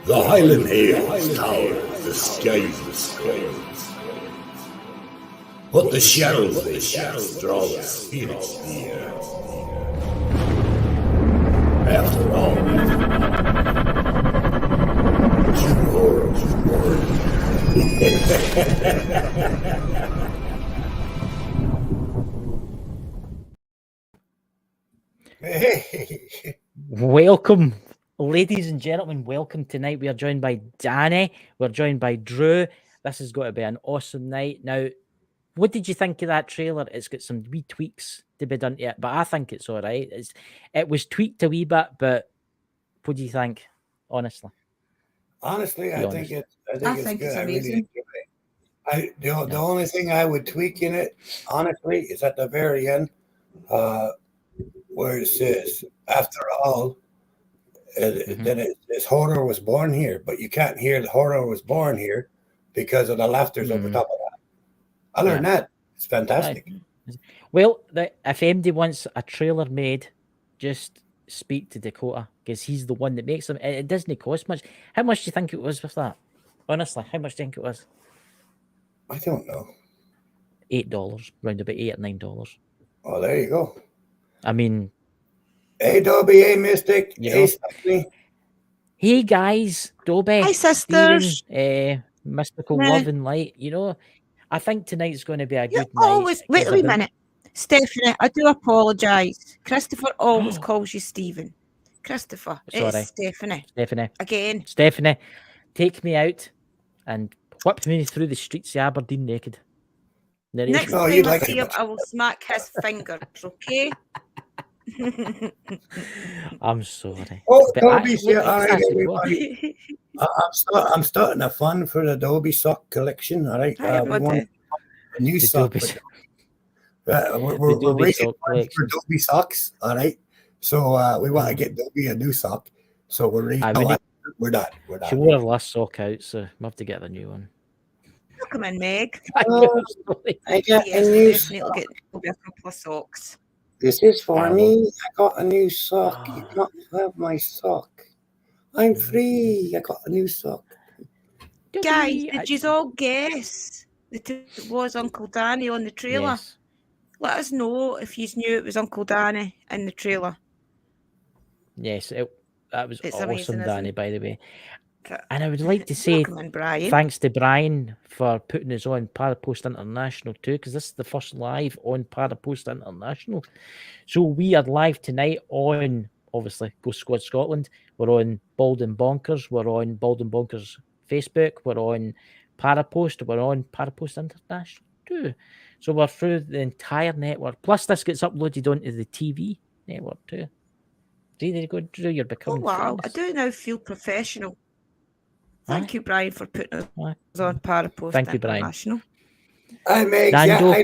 The Highland Hills tower the skies. But the shadows they cast draw the spirits near. After all, two horrors born. Welcome, ladies and gentlemen. Welcome tonight. We are joined by Danny. We're joined by Drew. This has got to be an awesome night. Now, what did you think of that trailer? It's got some wee tweaks to be done to it, but I think it's all right. It was tweaked a wee bit, but what do you think? Honestly, I think it's good. It's amazing. The only thing I would tweak in it, honestly, is at the very end, where it says, "After all," then it says horror was born here, but you can't hear the horror was born here because of the laughter's over top of that. Other than that, it's fantastic. Well, if MD wants a trailer made, just speak to Dakota because he's the one that makes them. It doesn't cost much. How much do you think it was with that? Honestly, how much do you think it was? I don't know. $8, round about $8 or $9. Oh, there you go. I mean, hey, Dobby, hey, Mystic, hey, Stephanie. Hey, guys, Dobby. Hi, sisters. Steven, Mystical Love and Light. You know, I think tonight's going to be a good night. Always, wait a minute. Stephanie, I do apologise. Christopher always calls you Stephen. Christopher, sorry. It's Stephanie. Stephanie. Again. Stephanie, take me out and whip me through the streets of Aberdeen naked. Next time I see him, I will smack his fingers, okay? I'm sorry. Oh, Dobby, everybody. I'm starting a fund for the Dobby sock collection. All right, we want a new sock. We're raising funds for Dobby socks. All right, so we want to get Dobby a new sock. So we're raising. We're done. She wore her last sock out, so we have to get a new one. Come in, Meg. I got a new sock. Get a couple of socks. This is for me. I got a new sock. You can't have my sock. I'm free. I got a new sock. Guys, did you all guess that it was Uncle Danny on the trailer? Yes. Let us know if you knew it was Uncle Danny in the trailer. Yes, that was awesome, amazing, Danny, by the way. And I would like to say in, thanks to Brian for putting us on Parapost International too, because this is the first live on Parapost International. So we are live tonight on, obviously, Go Squad Scotland. We're on Bald and Bonkers. We're on Bald and Bonkers Facebook. We're on Parapost. We're on Parapost International too. So we're through the entire network. Plus, this gets uploaded onto the TV network too. See, there you go, Drew. You're becoming wow, famous. I do now feel professional. Thank you, Brian, for putting us on Parapost Thank you, Brian. International. I make Nando.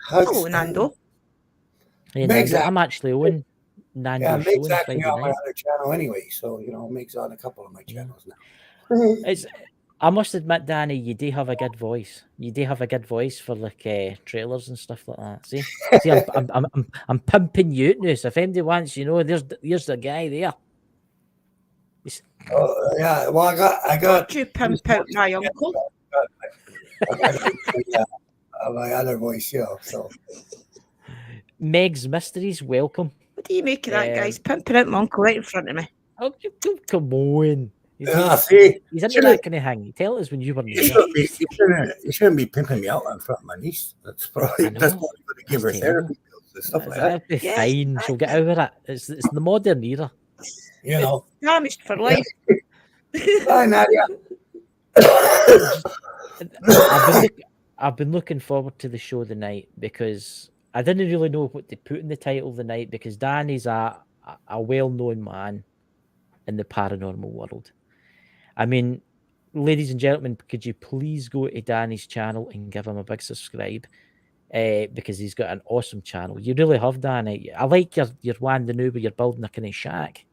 Hello, Nando. Hey, Nando. I'm actually on Nando. Yeah, Meg's actually on my other channel anyway, so Meg's on a couple of my channels now. I must admit, Danny, you do have a good voice. You do have a good voice for like trailers and stuff like that. See, I'm pimping you out now. So if anybody wants, there's the guy there. Oh yeah, well I got you pimp out my uncle. My other voice, so Meg's Mysteries, welcome. What do you make of that, guys? Pimping out my uncle right in front of me. Oh, come on. See, he's into that kind of thing. Tell us when you were you shouldn't be pimping me out in front of my niece. That's probably going to give her therapy pills and stuff like that. That'd be fine. She'll get over it. It's the modern era. Damaged for life. Hi, Nadia. I've been looking forward to the show tonight because I didn't really know what to put in the title of the night because Danny's a well-known man in the paranormal world. I mean, ladies and gentlemen, could you please go to Danny's channel and give him a big subscribe? Because he's got an awesome channel. You really have, Danny. I like your one the new where you're building a kind of shack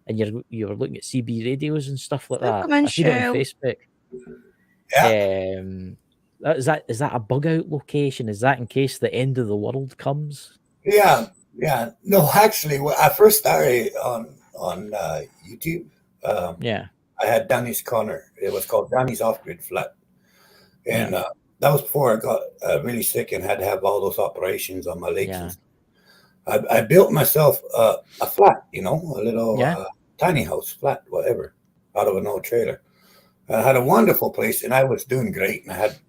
and you're looking at CB radios and stuff like that. I see it on Facebook. Yeah. Is that a bug out location? Is that in case the end of the world comes? Yeah. No, actually, when I first started on YouTube, I had Danny's corner. It was called Danny's off-grid flat, and that was before I got really sick and had to have all those operations on my legs. Yeah. I built myself a flat, a little tiny house, flat, whatever, out of an old trailer. I had a wonderful place, and I was doing great, and I had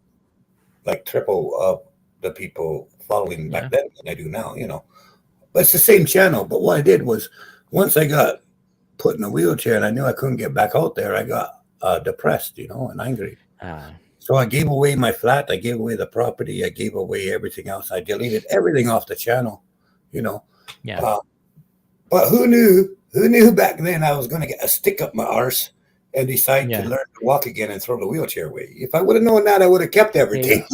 like triple of the people following back then than I do now, But it's the same channel. But what I did was, once I got put in a wheelchair and I knew I couldn't get back out there, I got depressed, and angry. So I gave away my flat, I gave away the property, I gave away everything else. I deleted everything off the channel, but who knew back then I was going to get a stick up my arse and decide to learn to walk again and throw the wheelchair away. If I would have known that, I would have kept everything.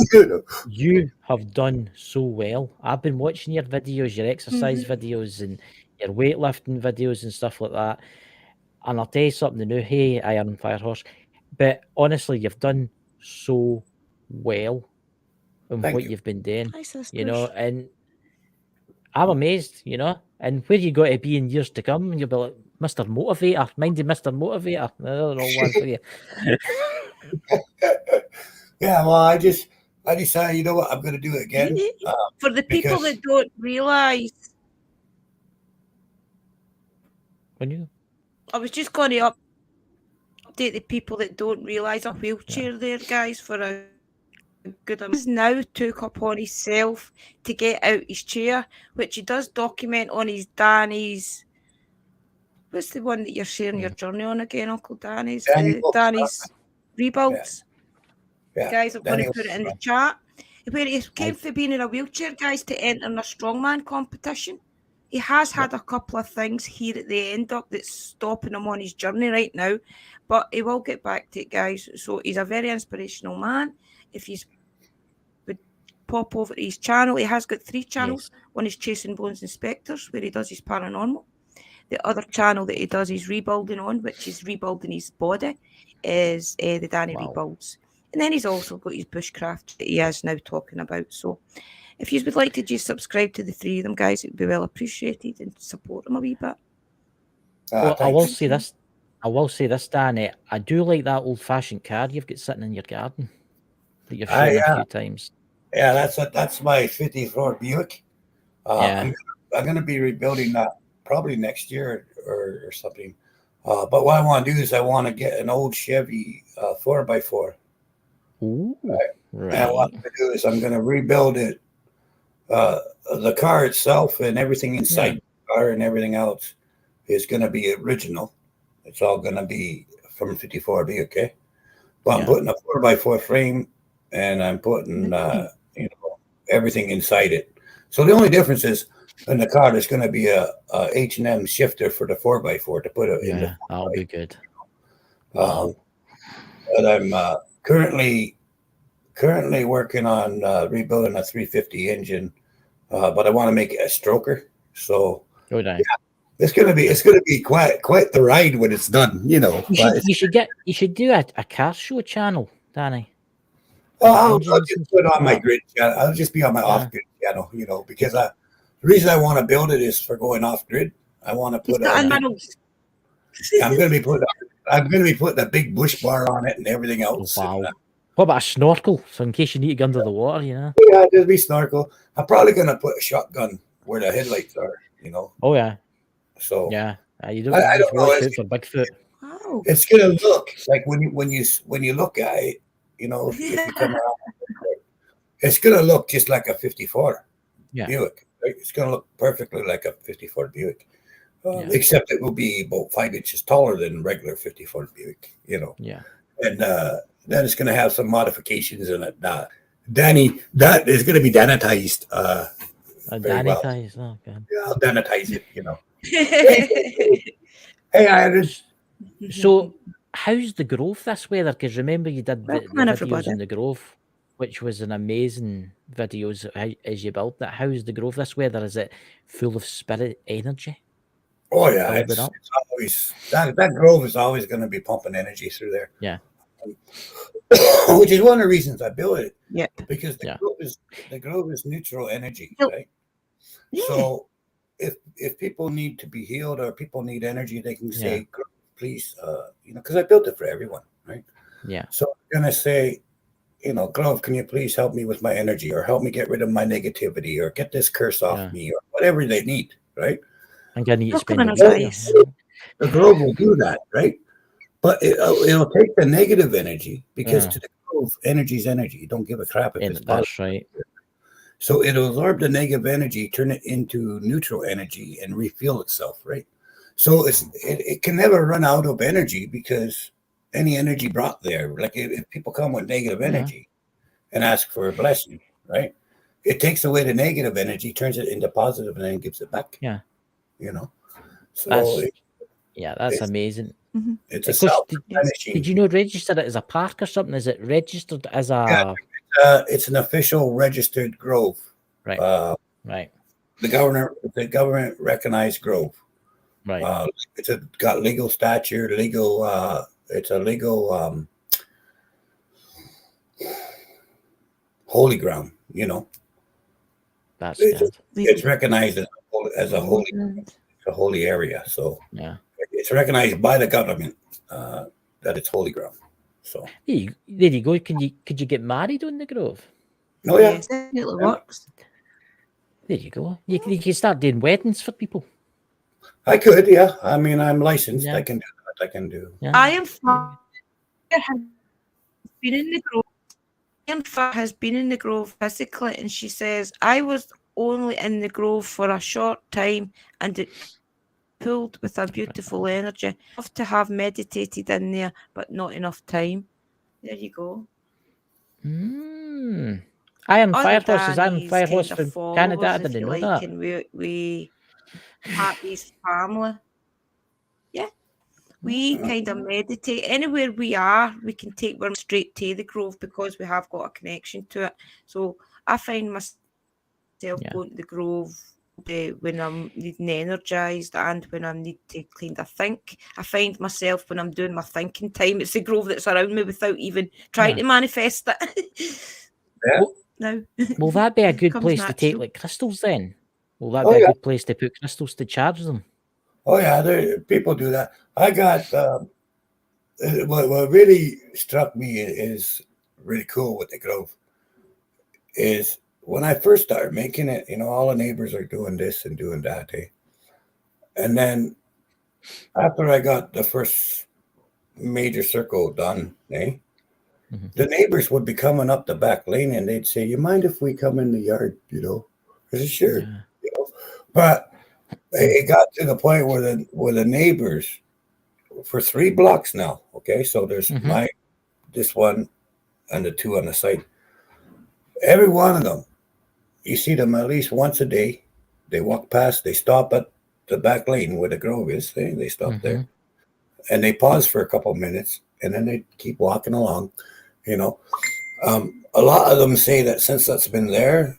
You have done so well. I've been watching your videos, your exercise videos, and your weightlifting videos and stuff like that. And I'll tell you something new. Hey, Iron Firehorse. But honestly, you've done so well in what you've been doing. And I'm amazed, and where you got to be in years to come, you'll be like Mr. Motivator, Mr. Motivator. I don't know one for you. Yeah, well, I decided, you know what, I'm going to do it again. For the people that don't realise, I was just going to update the people that don't realise a wheelchair there, guys, for a good. He's now took upon himself to get out his chair, which he does document on his Danny's. What's the one that you're sharing your journey on again, Uncle Danny's? Danny's Rebuilds. Yeah. Guys, I'm going to put it in the chat. Where he came from being in a wheelchair, guys, to enter in a strongman competition. He has had a couple of things here at the end up that's stopping him on his journey right now, but he will get back to it, guys. So he's a very inspirational man. If you would pop over to his channel, he has got 3 channels. One is Chasing Bones and Spectres, where he does his paranormal. The other channel that he does his rebuilding on, which is rebuilding his body, is the Danny Rebuilds. And then he's also got his bushcraft that he is now talking about. So if you would like to just subscribe to the 3 of them, guys, it would be well appreciated, and support them a wee bit. Well, I will say this, Danny. I do like that old-fashioned car you've got sitting in your garden that you've shown a few times. Yeah, that's my 54 Buick. I'm going to be rebuilding that probably next year or something. But what I want to do is I want to get an old Chevy 4x4. Ooh, right. And what I'm going to do is I'm going to rebuild it, the car itself and everything inside the car and everything else is going to be original. It's all going to be from 54B, okay? But I'm putting a 4x4 frame, and I'm putting everything inside it. So the only difference is in the car, there's going to be a H&M shifter for the 4x4 to put it in. Yeah, that'll be good. But I'm currently working on rebuilding a 350 engine, but I want to make it a stroker. So it's gonna be quite the ride when it's done. You should do a car show channel, Danny. I'll just put on my grid channel. I'll just be on my off grid channel, because the reason I want to build it is for going off grid. I want to put I'm going to be putting a big bush bar on it and everything else. Oh, wow. What about a snorkel? So in case you need to get under the water, Yeah, there'll be snorkel. I'm probably going to put a shotgun where the headlights are, Oh, yeah. So you don't know. For Bigfoot. Wow. It's going to look like when you look at it, if you come around, it's going to look just like a 54 Buick. Right? It's going to look perfectly like a 54 Buick. Except it will be about 5 inches taller than regular 54 Buick, Yeah. And then it's going to have some modifications in it. Danny, that is going to be danitized. Danitized? Oh, God. Yeah, I'll danitize it, Hey, Iris. So, how's the Grove this weather? Because remember, you did the videos in the Grove, which was an amazing videos as you built that. How's the Grove this weather? Is it full of spirit energy? Oh yeah, it's always that Grove is always going to be pumping energy through there. Yeah, which is one of the reasons I built it. Yeah, because the Grove is neutral energy, right? Yeah. So if people need to be healed or people need energy, they can say please, because I built it for everyone, right? Yeah. So I'm gonna say, Grove, can you please help me with my energy, or help me get rid of my negativity, or get this curse off me, or whatever they need, right? I'm gonna need to Broken spend on a a week dice. there. The Grove will do that, right? But it'll take the negative energy, because to the Grove, energy's energy. You don't give a crap if it's positive. That's right. So it'll absorb the negative energy, turn it into neutral energy, and refuel itself, right? So it can never run out of energy, because any energy brought there, like if people come with negative energy and ask for a blessing, right? It takes away the negative energy, turns it into positive, and then gives it back. Yeah. So that's amazing. it's a did you know register it as a park or something? Is it registered as a? It's an official registered grove. Right. Right. The government recognized grove. Right. It's got legal stature, it's a legal holy ground, That's good. It's recognized as a holy area. So it's recognized by the government that it's holy ground. So there you go. Could you get married on the Grove? Oh yeah, it works. There you go. You can start doing weddings for people. I could, yeah. I mean, I'm licensed. I can do that. I can do. Yeah. I am has been in the Grove. Has been in the Grove physically, and she says I was only in the Grove for a short time, and it pulled with a beautiful energy. Love to have meditated in there, but not enough time. There you go. Iron Fire Horse from Canada. I didn't know that. And we Happy's family. Yeah. We kind of meditate. Anywhere we are, we can take one straight to the Grove, because we have got a connection to it. So I find myself going to the Grove when I'm needing energized, and when I need to kind of think. I find myself when I'm doing my thinking time, it's the Grove that's around me without even trying to manifest it. Will that be a good place to take like crystals then? Will that be a good place to put crystals to charge them? Oh yeah, people do that. I got what really struck me is really cool with the Grove is when I first started making it, all the neighbors are doing this and doing that, and then after I got the first major circle done, the neighbors would be coming up the back lane, and they'd say, "You mind if we come in the yard?" I said, "Sure." But it got to the point where the neighbors for 3 blocks now. Okay, so there's this one and the two on the side. Every one of them, you see them at least once a day. They walk past. They stop at the back lane where the Grove is. They stop there, and they pause for a couple of minutes, and then they keep walking along. A lot of them say that since that's been there,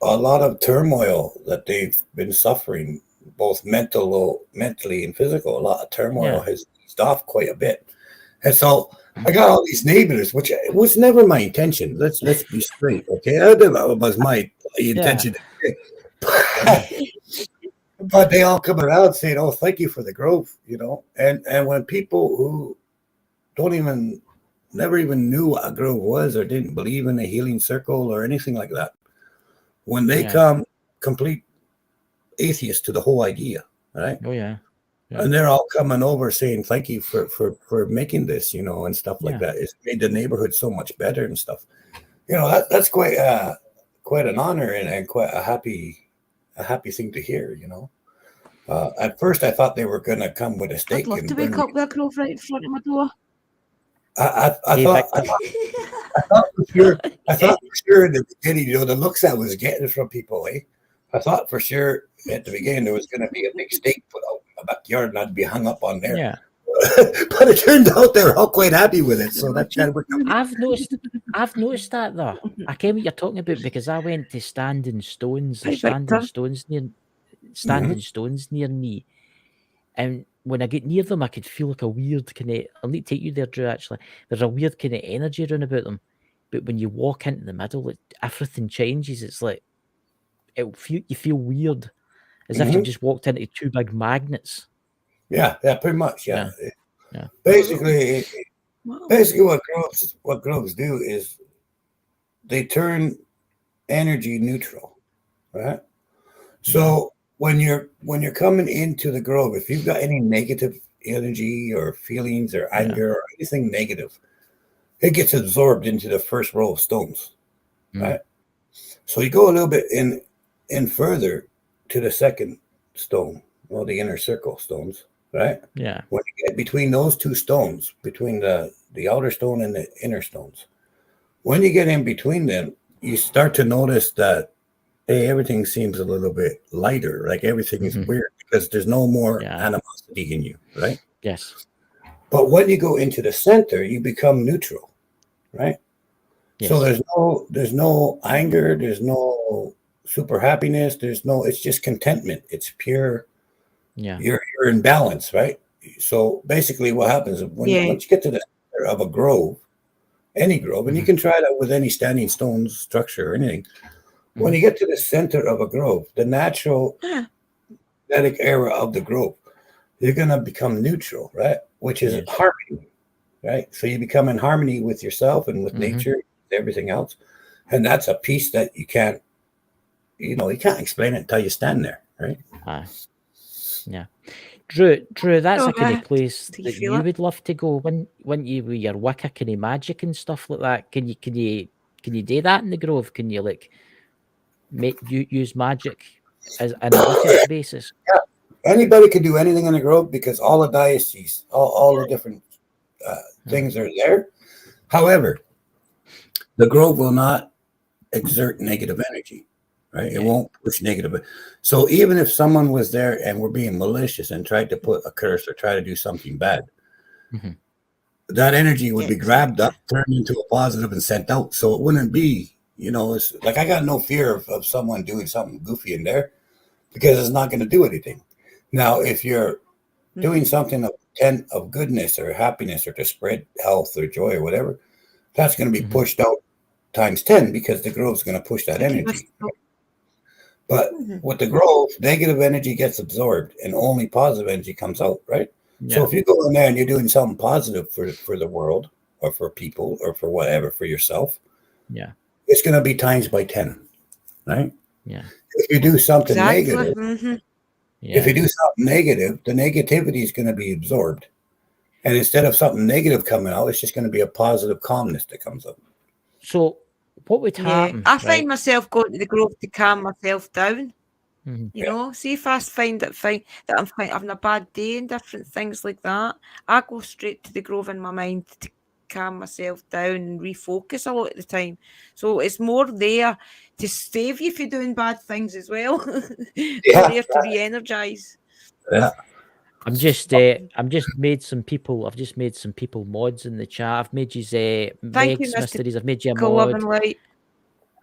a lot of turmoil that they've been suffering, both mentally and physical, a lot of turmoil has eased off quite a bit. And so I got all these neighbors, which was never my intention. Let's be straight, okay? That was my intention. But they all come around saying, "Oh, thank you for the Grove," And when people who never even knew what a Grove was, or didn't believe in a healing circle or anything like that, when they come complete atheists to the whole idea, right? Oh yeah. And they're all coming over saying thank you for making this, and stuff like that. It's made the neighborhood so much better and stuff. That's quite an honor and quite a happy thing to hear. At first I thought they were going to come with a stake. I'd love to wake up with a Grove right in front of my door. I thought for sure in the beginning, the looks I was getting from people, I thought for sure at the beginning there was going to be a big stake put out in the backyard and I'd be hung up on there. Yeah. But it turned out they were all quite happy with it. So that kind of worked out. I've noticed that though. I came what you're talking about because I went to Standing Stones near me, and when I get near them, I could feel like a weird kind of. I'll need to take you there, Drew. Actually, there's a weird kind of energy around about them. But when you walk into the middle, everything changes. It's like you feel weird, as if you just walked into 2 big magnets. Yeah, pretty much. Yeah. Basically, Wow. basically what groves do is they turn energy neutral, right? So when you're coming into the grove, if you've got any negative energy or feelings or anger or anything negative, it gets absorbed into the first row of stones, right? So you go a little bit in further to the second stone, well, the inner circle stones, right? Yeah. When you get between those two stones, between the outer stone and the inner stones, when you get in between them, you start to notice that, hey, everything seems a little bit lighter, like everything is weird because there's no more animosity in you, right? Yes. But when you go into the center, you become neutral, right? Yes. So there's no anger, there's no super happiness, it's just contentment. It's pure. Yeah. You're in balance, right? So basically, what happens is once you get to the center of a grove, any grove, and you can try that with any standing stone structure or anything. When you get to the center of a grove, the natural kinetic area of the grove, you're going to become neutral, right? Which is harmony, right? So you become in harmony with yourself and with nature, everything else. And that's a piece that you can't explain it until you stand there, right? Yeah. Drew, that's a kind Okay. of place Do you that feel you it? would love to go when you with your Wicca kind of magic and stuff like that. Can you do that in the Grove? Can you like use magic as on a Wicca basis? Yeah. Anybody can do anything in the Grove because all the dioceses, all the different things are there. However, the Grove will not exert negative energy, right? It won't push negative. So even if someone was there and were being malicious and tried to put a curse or try to do something bad, that energy would be grabbed up, turned into a positive, and sent out. So it wouldn't be, it's like I got no fear of someone doing something goofy in there because it's not going to do anything. Now, if you're doing something of goodness or happiness or to spread health or joy or whatever, that's going to be pushed out times 10 because the Grove's going to push that energy. But with the Grove, negative energy gets absorbed and only positive energy comes out, right? So if you go in there and you're doing something positive for the world or for people or for whatever, for yourself, it's going to be times by 10, right? Yeah. If you do something negative, if you do something negative, the negativity is going to be absorbed. And instead of something negative coming out, it's just going to be a positive calmness that comes up. So what would happen? I find myself going to the Grove to calm myself down. You know, see if I find that I'm having a bad day and different things like that, I go straight to the Grove in my mind to calm myself down and refocus a lot of the time. So it's more there to save you from doing bad things as well. More there to re-energize. Yeah. I've just made some people mods in the chat. I've made you Thank you, Meg's Mr. Mysteries. I've made you a Love mod. and Light.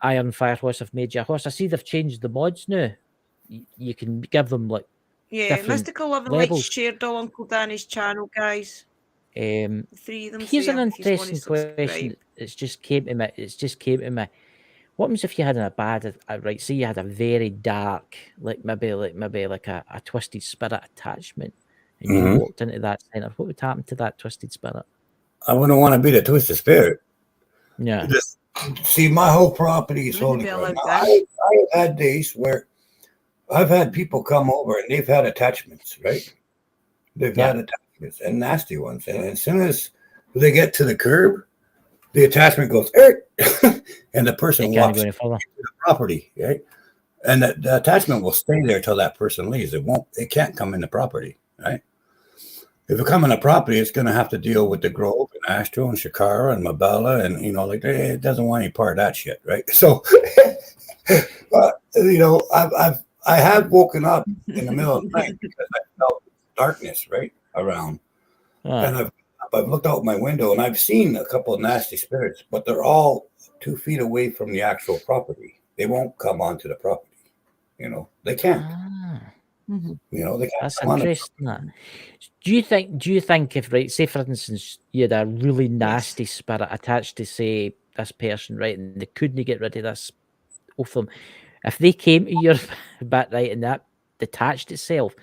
Iron Fire Horse. I've made you a horse. I see they've changed the mods now. You can give them like different Mystical Love and levels. Light shared all Uncle Danny's channel, guys. The 3 of them. Here's an there if you want to interesting question. subscribe. It's just came to me. What happens if you had a bad right? Say you had a very dark, maybe a twisted spirit attachment, and you walked into that center. What would happen to that twisted spirit? I wouldn't want to be the twisted spirit. Yeah. See, my whole property is holy ground. I've had days where I've had people come over and they've had attachments, right? They've had attachments and nasty ones. And as soon as they get to the curb, the attachment goes, and the person walks into the property, right? And the attachment will stay there till that person leaves. It can't come in the property, right? If it come in the property, it's going to have to deal with the Grove and Astro and Shakara and Mabella, and it doesn't want any part of that shit, right? So, I have woken up in the middle of the night because I felt darkness right around, and I've looked out my window and I've seen a couple of nasty spirits, but they're all 2 feet away from the actual property. They won't come onto the property. They can't. They can't. That's interesting. Do you think if, right, say for instance, you had a really nasty spirit attached to, say, this person, right, and they couldn't get rid of this of them, if they came to your bit, right, and that detached itself,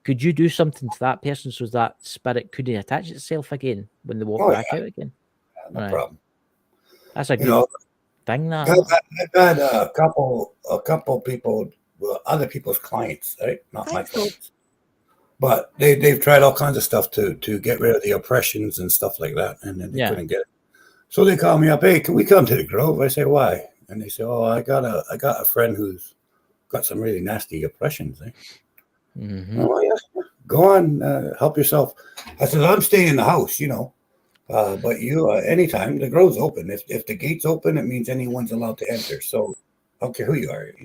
could you do something to that person so that spirit couldn't attach itself again when they walk back out again? No problem. That's a good thing. That I've had a couple people, well, other people's clients, right? Not my clients, but they've tried all kinds of stuff to get rid of the oppressions and stuff like that, and then they couldn't get it. So they call me up, hey, can we come to the Grove? I say, why? And they say, oh, I got a friend who's got some really nasty oppressions. Eh? Oh, yeah. Go on, help yourself. I said, I'm staying in the house, but you, anytime the Grove's open. If the gate's open, it means anyone's allowed to enter. So I don't care who you are,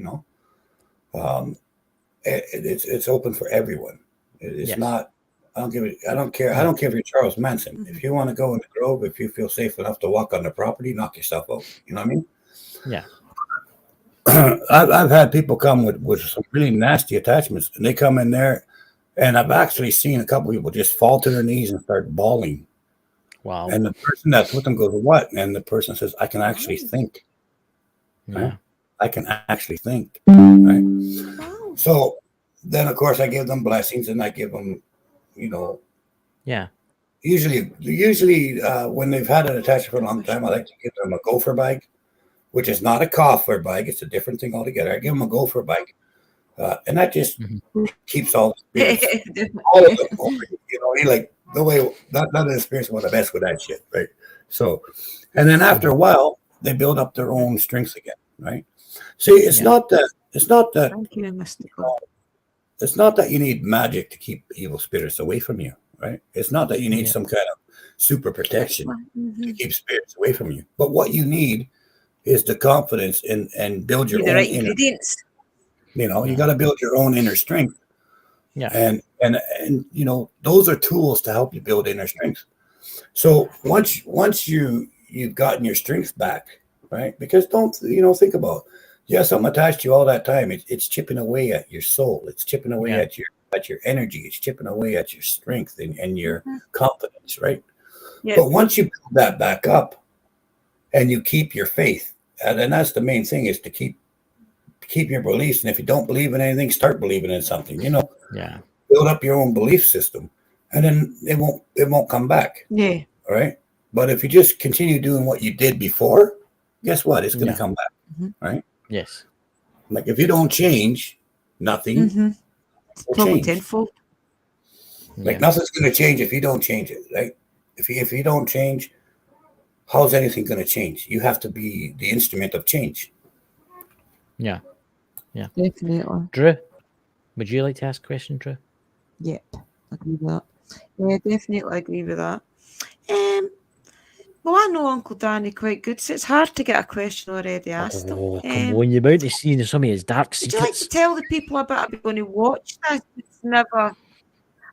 it's open for everyone. It's not. I don't care. I don't care if you're Charles Manson. If you want to go in the Grove, if you feel safe enough to walk on the property, knock yourself out. You know what I mean? Yeah. I've had people come with some really nasty attachments, and they come in there, and I've actually seen a couple people just fall to their knees and start bawling. Wow. And the person that's with them goes, what? And the person says, I can actually think. Yeah. Right? I can actually think. Right? So then, of course, I give them blessings, and I give them, Usually, when they've had an attachment for a long time, I like to give them a gopher bag, which is not a coffer bag. It's a different thing altogether. I give them a gopher bag, and that just keeps all of them. Like the way none of the spirits want to mess with that shit, right? So, and then after a while, they build up their own strength again, right? See, it's not that. It's not that you need magic to keep evil spirits away from you, right? It's not that you need some kind of super protection to keep spirits away from you. But what you need is the confidence and build your own ingredients. You got to build your own inner strength. Yeah. And those are tools to help you build inner strength. So once you've gotten your strength back, right? Because think about it. Yes, I'm attached to you all that time. It's chipping away at your soul. It's chipping away at your energy. It's chipping away at your strength and your confidence, right? Yeah. But once you build that back up and you keep your faith, and that's the main thing, is to keep your beliefs. And if you don't believe in anything, start believing in something, Yeah. Build up your own belief system, and then it won't come back. Yeah. All right. But if you just continue doing what you did before, guess what? It's going to come back. Right. Yes. Like if you don't change, nothing will change. Tenfold. Like nothing's going to change if you don't change it. Right? If you don't change, how's anything going to change? You have to be the instrument of change. Yeah. Yeah. Definitely. Drew, would you like to ask a question, Drew? Yep. Agree with that. Yeah, definitely agree with that. Well, I know Uncle Danny quite good, so it's hard to get a question already asked him. Oh, come on, you're about to see some of his dark secrets. Would you like to tell the people a bit about going to watch this? It's never...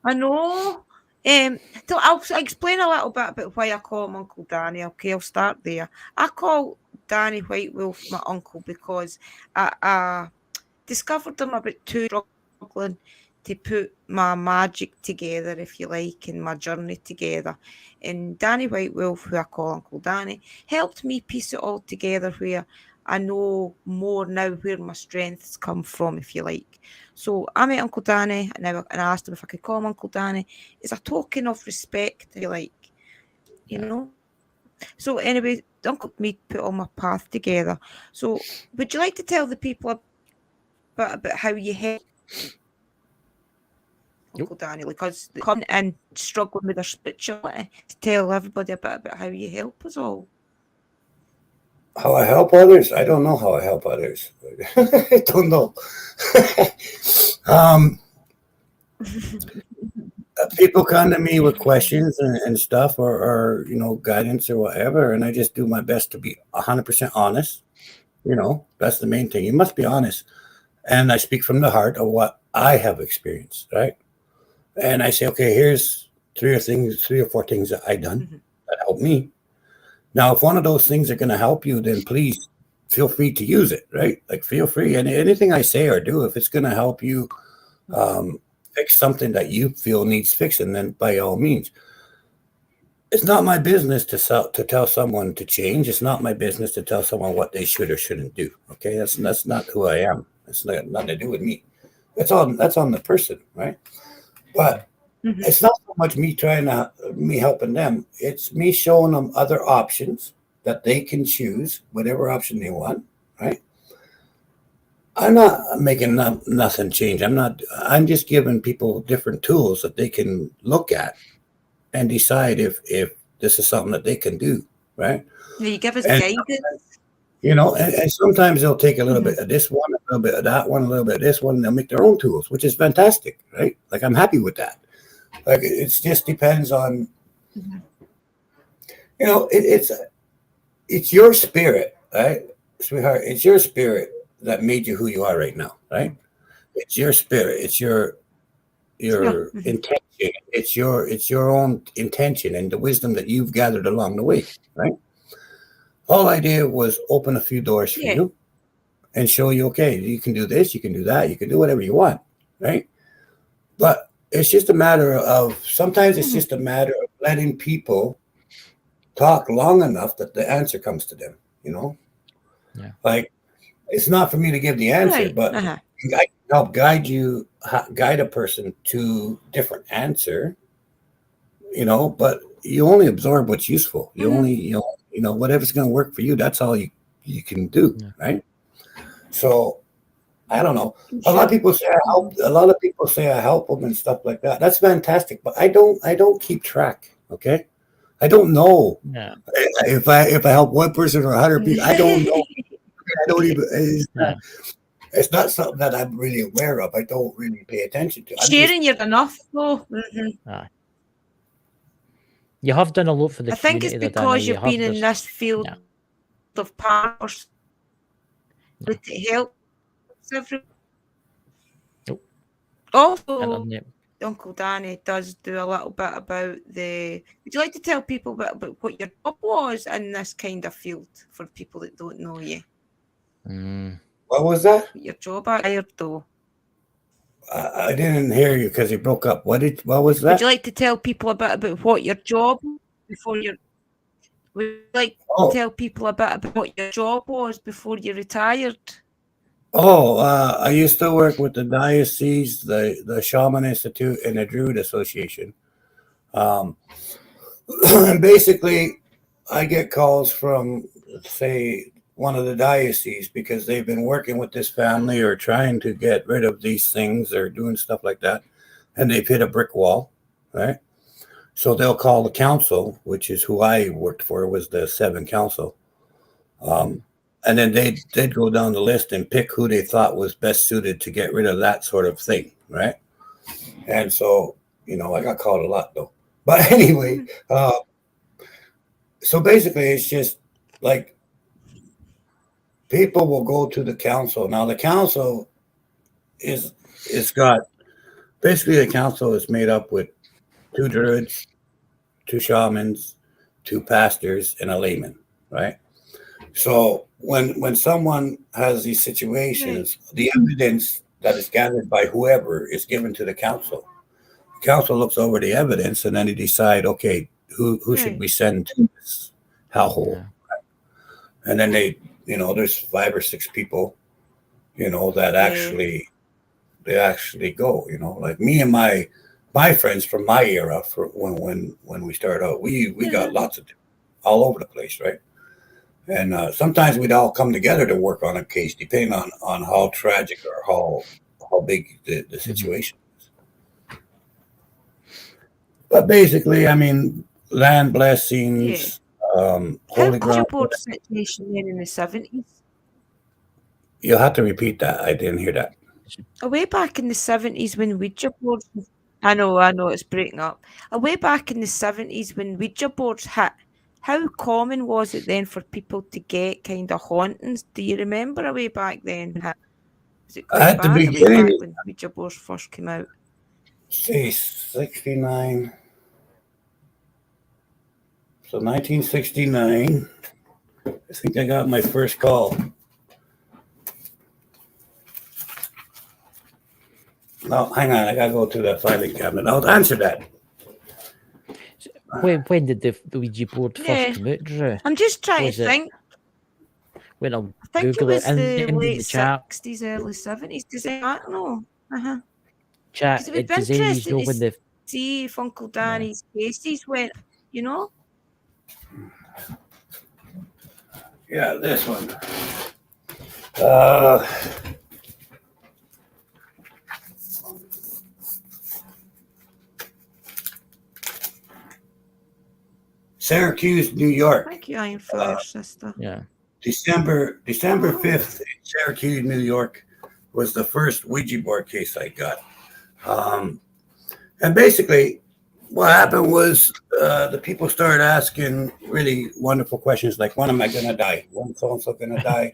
I know. So I'll explain a little bit about why I call him Uncle Danny. Okay, I'll start there. I call Danny White Wolf my uncle because I discovered him about struggling to put my magic together, if you like, and my journey together. And Danny White Wolf, who I call Uncle Danny, helped me piece it all together where I know more now where my strengths come from, if you like. So I met Uncle Danny and I asked him if I could call him Uncle Danny. It's a token of respect, if you like, So anyway, Uncle me put all my path together. So would you like to tell the people a bit about how you help Uncle Danny, because they come and struggling with their spirituality, to tell everybody a bit about how you help us all? How I help others? I don't know how I help others. I don't know. People come to me with questions and stuff or guidance or whatever, and I just do my best to be 100% honest. That's the main thing. You must be honest. And I speak from the heart of what I have experienced, right? And I say, okay, here's 3 or 4 things that I've done that helped me. Now, if one of those things are going to help you, then please feel free to use it, right? Like feel free. And anything I say or do, if it's going to help you fix something that you feel needs fixing, then by all means. It's not my business to tell someone to change. It's not my business to tell someone what they should or shouldn't do. Okay, that's not who I am. It's nothing to do with me. That's on the person, right? But it's not so much me helping them. It's me showing them other options that they can choose, whatever option they want, right? I'm not making nothing change. I'm just giving people different tools that they can look at and decide if this is something that they can do, right? You give us And guidance. and sometimes they'll take a little bit of this one, a little bit of that one, a little bit of this one, and they'll make their own tools, which is fantastic, right? Like, I'm happy with that. Like, it just depends on, it's your spirit, right, sweetheart? It's your spirit that made you who you are right now, right? It's your spirit. It's your intention. It's your own intention and the wisdom that you've gathered along the way, right? All I did was open a few doors for you and show you, okay, you can do this, you can do that, you can do whatever you want, right? But it's just a matter of, sometimes it's just a matter of letting people talk long enough that the answer comes to them, Yeah. Like, it's not for me to give the answer, but I can help guide a person to different answer, but you only absorb what's useful. You only, whatever's going to work for you, that's all you can do, right? So, I don't know. A lot of people say I help them and stuff like that. That's fantastic, but I don't keep track. Okay, I don't know if I help one person or 100 people. I don't know. I don't even. It's not something that I'm really aware of. I don't really pay attention to. Sharing you're enough, though. You have done a lot for the community. I think it's because you've been in this field of powers that it helps everyone. Also, Uncle Danny does do a little bit about the. Would you like to tell people about what your job was in this kind of field for people that don't know you? What was that? Your job hired, though. I didn't hear you because you broke up. What was that? Would you like to tell people a bit about what your job before you? Would you like to tell people a bit about what your job was before you retired? I used to work with the diocese, the Shaman Institute, and the Druid Association. And basically, I get calls from, say, one of the dioceses because they've been working with this family or trying to get rid of these things or doing stuff like that, and they've hit a brick wall, right? So they'll call the council, which is who I worked for, was the 7 council. And then they'd go down the list and pick who they thought was best suited to get rid of that sort of thing, right? And so, I got called a lot, though. But anyway, so basically it's just like people will go to the council. Now, the council is made up with 2 druids, 2 shamans, 2 pastors, and a layman, right? So when someone has these situations, the evidence that is gathered by whoever is given to the council. The council looks over the evidence and then they decide, okay, who should we send to this hellhole? Right? And then there's 5 or 6 people, that actually go, like me and my friends from my era, for when we started out, we got lots of all over the place, right? And sometimes we'd all come together to work on a case, depending on how tragic or how big the situation is. But basically, I mean, land blessings, holy ground. Board situation then in the 70s? You'll have to repeat that. I didn't hear that. Way back in the 70s when Ouija boards... I know, it's breaking up. Way back in the 70s when Ouija boards hit, how common was it then for people to get kind of hauntings? Do you remember way back then? Was it quite At the beginning, back when Ouija boards first came out? Say 69. So 1969, I think I got my first call. No, hang on, I gotta go to the filing cabinet. I'll answer that. When did the Ouija board first come out, Drew? I'm just trying to think. When I'll I think Google it was and the in late the chat. 60s, early 70s. Does that know? Chat. Because it would be Does any of you interesting know to when the see if Uncle Danny's cases went, you know? Yeah, this one. Syracuse, New York. Thank you, Iron Fire Sister. yeah. December 5th in Syracuse, New York was the first Ouija board case I got. And basically what happened was the people started asking really wonderful questions like, when am I going to die? When so-and-so going to die?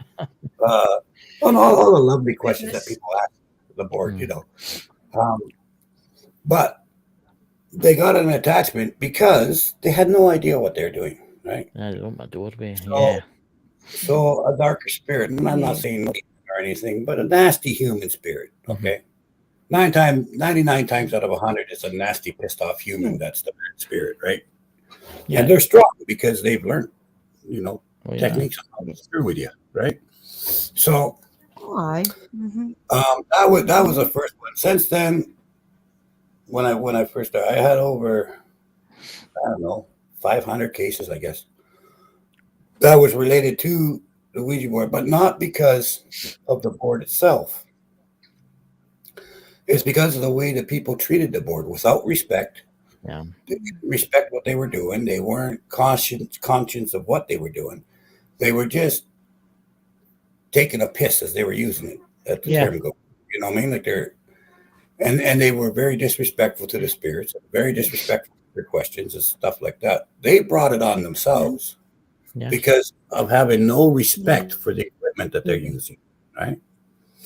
All the lovely questions that people ask the board, you know. But they got an attachment because they had no idea what they're doing, right? I don't my doorway. Yeah. So a darker spirit, and I'm not saying or anything, but a nasty human spirit, okay? 99 times out of 100, it's a nasty, pissed off human. That's the bad spirit, right? Yeah. And they're strong because they've learned, you know, techniques on how to screw with you, right? So that was the first one. Since then, when I first started, I had over, I don't know, 500 cases, I guess, that was related to the Ouija board, but not because of the board itself. It's because of the way that people treated the board without respect. Yeah. They didn't respect what they were doing. They weren't conscious of what they were doing. They were just taking a piss as they were using it. At the term go. You know what I mean? Like and they were very disrespectful to the spirits, very disrespectful to their questions and stuff like that. They brought it on themselves because of having no respect for the equipment that they're using. Right?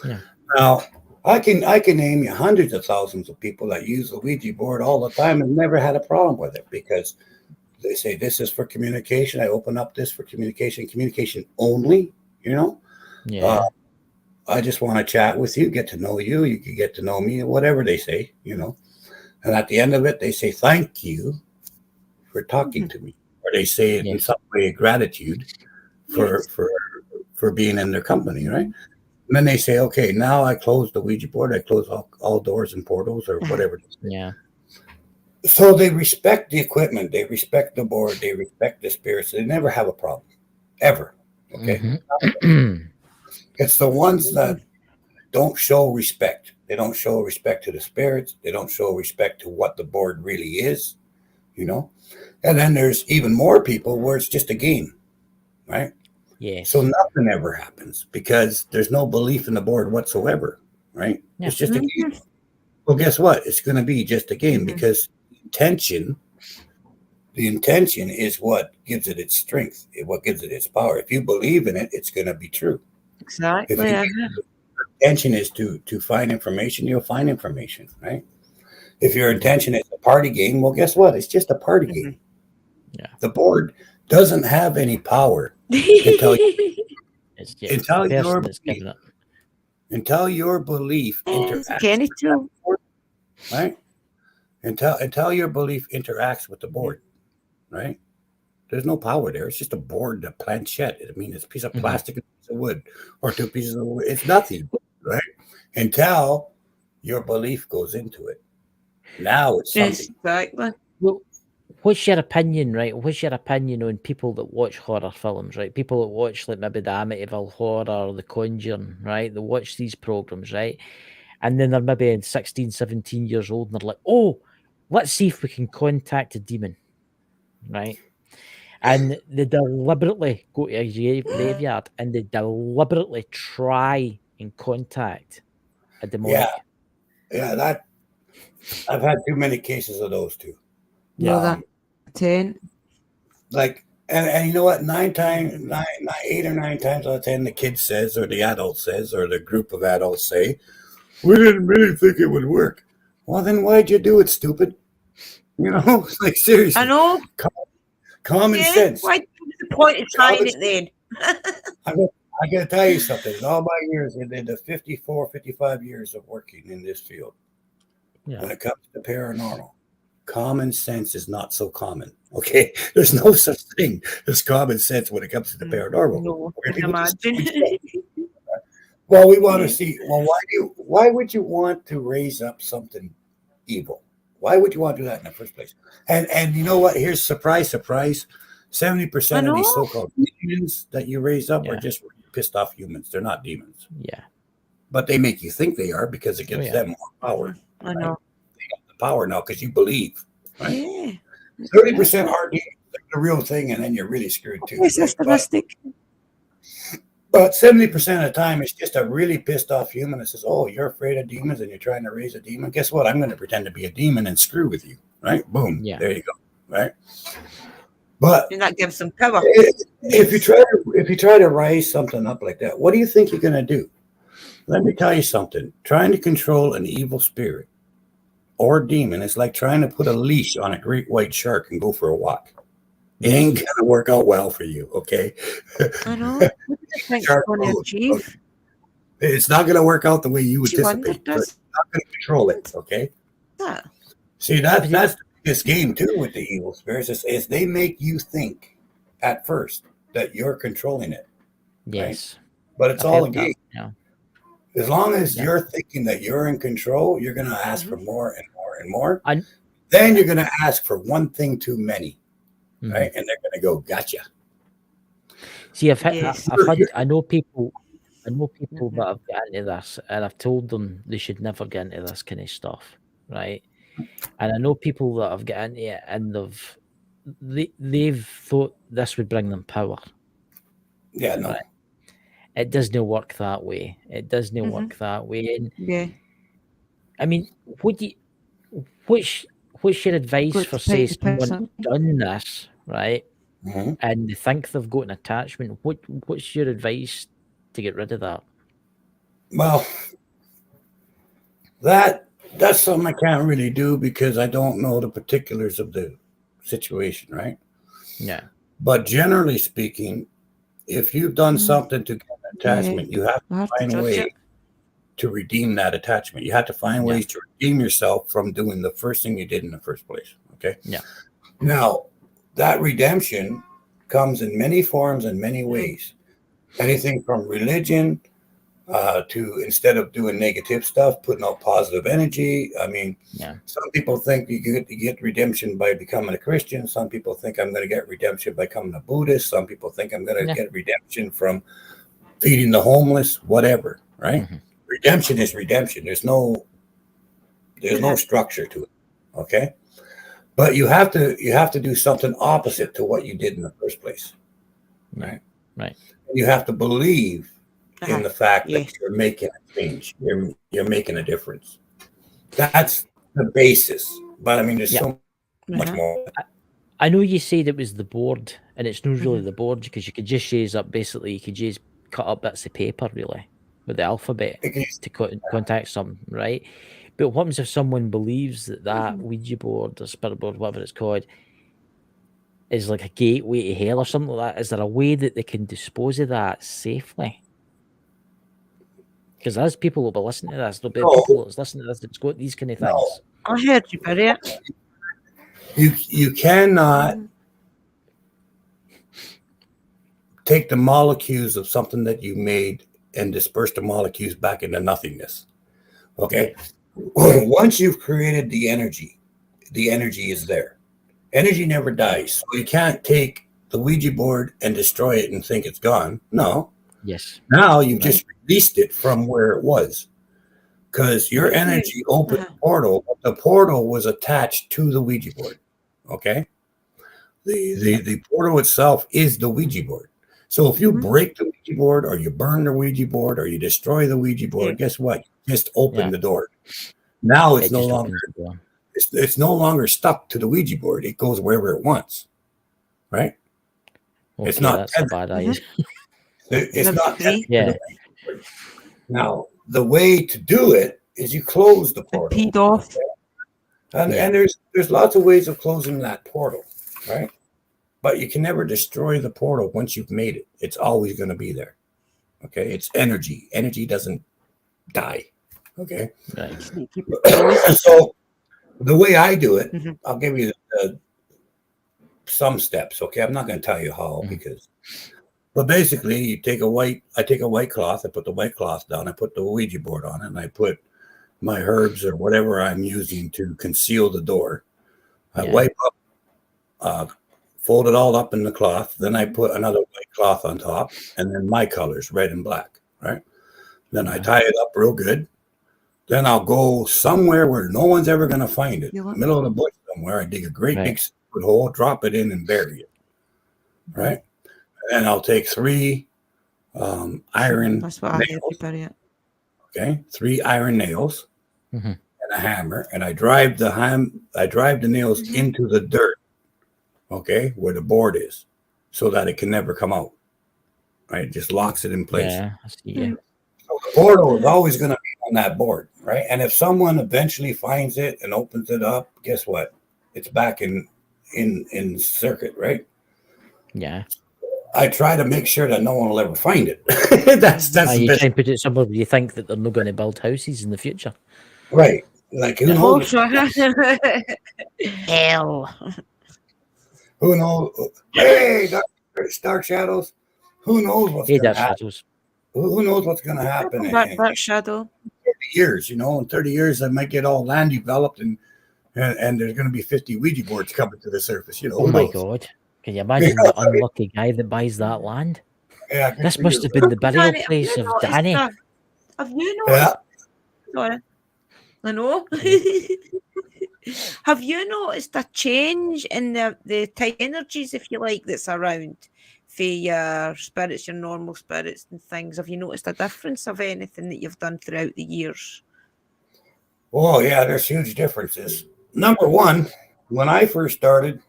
Yeah. Now, I can name you hundreds of thousands of people that use the Ouija board all the time and never had a problem with it because they say this is for communication. I open up this for communication only, you know? Yeah. I just want to chat with you, get to know you. You can get to know me, whatever they say, you know? And at the end of it, they say, thank you for talking to me. Or they say it in some way, gratitude for being in their company, right? And then they say, okay, now I close the Ouija board. I close all doors and portals or whatever. Yeah. So they respect the equipment. They respect the board. They respect the spirits. They never have a problem, ever. Okay. It's the ones that don't show respect. They don't show respect to the spirits. They don't show respect to what the board really is, you know. And then there's even more people where it's just a game, right? Yeah. So nothing ever happens because there's no belief in the board whatsoever, right? Yeah. It's just a game. Well, guess what? It's going to be just a game because the intention is what gives it its strength, what gives it its power. If you believe in it, it's going to be true. Exactly. If your intention is to find information, you'll find information, right? If your intention is a party game, well, guess what? It's just a party game. Yeah. The board doesn't have any power until your belief interacts with the board, right? Until your belief interacts with the board, right? There's no power there. It's just a board, a planchette. I mean, it's a piece of plastic, and a piece of wood, or two pieces of wood. It's nothing, right? Until your belief goes into it. Now it's something. Exactly. Well, what's your opinion, right? What's your opinion on people that watch horror films, right? People that watch like maybe the Amityville Horror, The Conjuring, right? They watch these programs, right? And then they're maybe 16, 17 years old and they're like, oh, let's see if we can contact a demon, right? And they deliberately go to a graveyard and they deliberately try and contact a demonic. Yeah, that I've had too many cases of those too. No, 10. Like, and you know what? 8 or 9 times out of 10, the kid says, or the adult says, or the group of adults say, we didn't really think it would work. Well, then why'd you do it, stupid? You know, like seriously. I know. Common sense. What's the point of trying it then? I got to tell you something. In all my years, in the 54, 55 years of working in this field, when it comes to paranormal, common sense is not so common. Okay, there's no such thing as common sense when it comes to the paranormal. No, I can imagine. Well, we want to see. Well, why would you want to raise up something evil? Why would you want to do that in the first place? And you know what? Here's surprise, surprise. 70% of these so-called demons that you raise up are just pissed off humans. They're not demons. Yeah. But they make you think they are because it gives them more power. I know. They got the power now because you believe. Right? Yeah. 30% are demons. They're the real thing, and then you're really screwed too. It's optimistic. But 70% of the time, it's just a really pissed off human that says, "Oh, you're afraid of demons and you're trying to raise a demon. Guess what? I'm going to pretend to be a demon and screw with you." Right? Boom. Yeah. There you go. Right? But And that gives them power. if you try to rise something up like that, what do you think you're going to do? Let me tell you something. Trying to control an evil spirit or demon is like trying to put a leash on a great white shark and go for a walk. It ain't going to work out well for you, okay? I know. What do you think you're going to achieve? It's not going to work out the way you She wondered, anticipate. But it's not going to control it, okay? Yeah. See, that's the biggest game, too, with the evil spirits, is they make you think at first that you're controlling it. Yes. Right? But it's all a game. Yeah. As long as you're thinking that you're in control, you're going to ask for more and more and more. Then you're going to ask for one thing too many. Right, and they're going to go, gotcha. See, I know people that have got into this, and I've told them they should never get into this kind of stuff, right? And I know people that have got into it, and they've thought this would bring them power. Yeah, no, right? It doesn't work that way. It doesn't work that way. And I mean, what's your advice for say someone done this, right? And they think they've got an attachment. What's your advice to get rid of that? Well, that's something I can't really do because I don't know the particulars of the situation, right? Yeah. But generally speaking, if you've done something to get an attachment, you have to find a way to redeem that attachment. You have to find ways to redeem yourself from doing the first thing you did in the first place. Okay. Yeah. Now, that redemption comes in many forms and many ways. Anything from religion to instead of doing negative stuff, putting out positive energy. I mean, some people think you get redemption by becoming a Christian. Some people think I'm going to get redemption by becoming a Buddhist. Some people think I'm going to get redemption from feeding the homeless, whatever, right? Redemption is redemption. There's no structure to it. Okay. But you have to do something opposite to what you did in the first place. Right. Right. You have to believe in the fact that you're making a change. You're making a difference. That's the basis. But I mean, there's so much more. I know you said it was the board, and it's not really the board because you could just use up basically. You could just cut up bits of paper really with the alphabet to contact something, right? But what happens if someone believes that Ouija board or spirit board, whatever it's called, is like a gateway to hell or something like that? Is there a way that they can dispose of that safely? Because there's people who'll be listening to this. There'll be people that's listening to this that's got these kind of things. I heard you, Barry. You cannot take the molecules of something that you made and disperse the molecules back into nothingness. Okay? Once you've created the energy is there. Energy never dies. So you can't take the Ouija board and destroy it and think it's gone. No. Yes. Now you've just released it from where it was. Because your energy opened the portal. The portal was attached to the Ouija board. Okay? The portal itself is the Ouija board. So if you break the Ouija board or you burn the Ouija board or you destroy the Ouija board, guess what? You just open the door. Now it's no longer it's no longer stuck to the Ouija board. It goes wherever it wants. Right? Okay, it's not that's a bad idea. It's not Now, the way to do it is you close the portal. Peed off. And there's lots of ways of closing that portal, right? But you can never destroy the portal once you've made it. It's always going to be there. Okay? It's energy. Energy doesn't die. Okay? Right. So the way I do it, I'll give you some steps. Okay? I'm not going to tell you how because But basically, I take a white cloth, I put the white cloth down, I put the Ouija board on it, and I put my herbs or whatever I'm using to conceal the door. I wipe up, fold it all up in the cloth. Then I put another white cloth on top, and then my colors, red and black, right? Then I tie it up real good. Then I'll go somewhere where no one's ever going to find it. Middle of the bush somewhere. I dig a great big hole, drop it in, and bury it. Right? And I'll take 3 iron That's what I did to bury it. Okay, 3 iron nails and a hammer, and I drive the nails into the dirt. Okay, where the board is, so that it can never come out. Right, it just locks it in place. Yeah, I see. Yeah. So the portal is always going to be on that board, right? And if someone eventually finds it and opens it up, guess what? It's back in circuit, right? Yeah. I try to make sure that no one will ever find it. that's you try and put it somewhere where you think that they're not going to build houses in the future. Right. Like who knows? Hell. Who knows? Hey, Dark Shadows. Who knows what's going to happen? Who knows what's going to happen? Dark Shadow. 30 years, in 30 years, I might get all land developed and there's going to be 50 Ouija boards coming to the surface. Oh my God. Can you imagine the unlucky guy that buys that land? Yeah, this must have been the burial place of Danny. Have you noticed? Sorry. I know. Have you noticed a change in the type energies, if you like, that's around for your spirits, your normal spirits and things? Have you noticed a difference of anything that you've done throughout the years? Oh, yeah, there's huge differences. Number one, when I first started,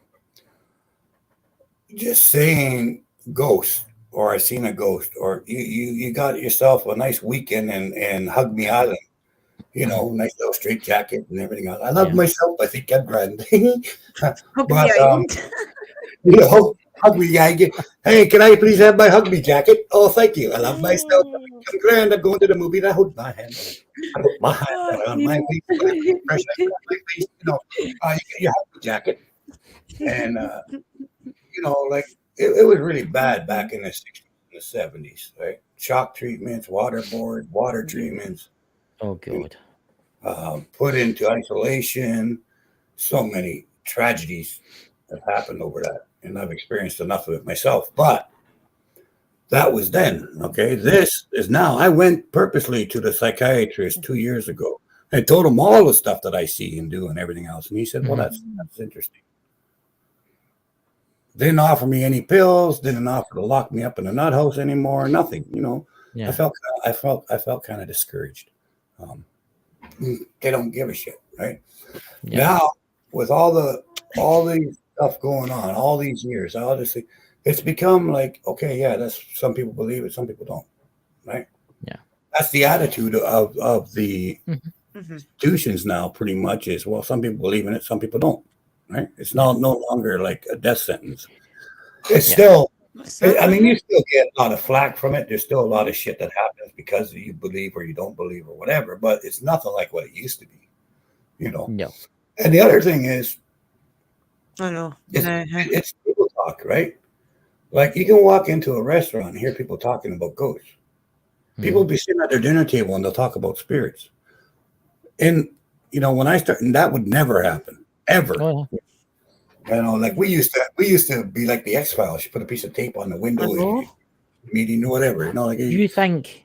just saying ghost or I seen a ghost or you got yourself a nice weekend and Hug Me Island, nice little straight jacket and everything else. I love myself. I think I'm grand. Hug Me Island. Hug Me Island. Hey, can I please have my Hug Me jacket? Oh, thank you. I love myself. I'm grand. I'm going to the movie. I hold my hand. I put my hand on my face. Fresh on my face. You get your Hug Me jacket. And like it was really bad back in the 60s and the 70s, right? Shock treatments, water treatments. Oh, God. Put into isolation. So many tragedies have happened over that. And I've experienced enough of it myself. But that was then, okay? This is now. I went purposely to the psychiatrist 2 years ago. I told him all the stuff that I see and do and everything else. And he said, well, that's interesting. Didn't offer me any pills. Didn't offer to lock me up in a nut house anymore. Nothing. Yeah. I felt kind of discouraged. They don't give a shit, right? Yeah. Now with all these stuff going on, all these years, obviously, it's become like, okay, yeah, that's some people believe it, some people don't, right? Yeah. That's the attitude of the institutions now. Pretty much is, well, some people believe in it, some people don't. Right? It's no longer like a death sentence. It's still, I mean, you still get a lot of flack from it. There's still a lot of shit that happens because you believe or you don't believe or whatever, but it's nothing like what it used to be, No. And the other thing is, I know. It's people talk, right? Like you can walk into a restaurant and hear people talking about ghosts. People will be sitting at their dinner table and they'll talk about spirits. And, when I started, that would never happen. Ever. Oh. Like we used to be like the X-Files. You put a piece of tape on the window, meeting or whatever. Do you think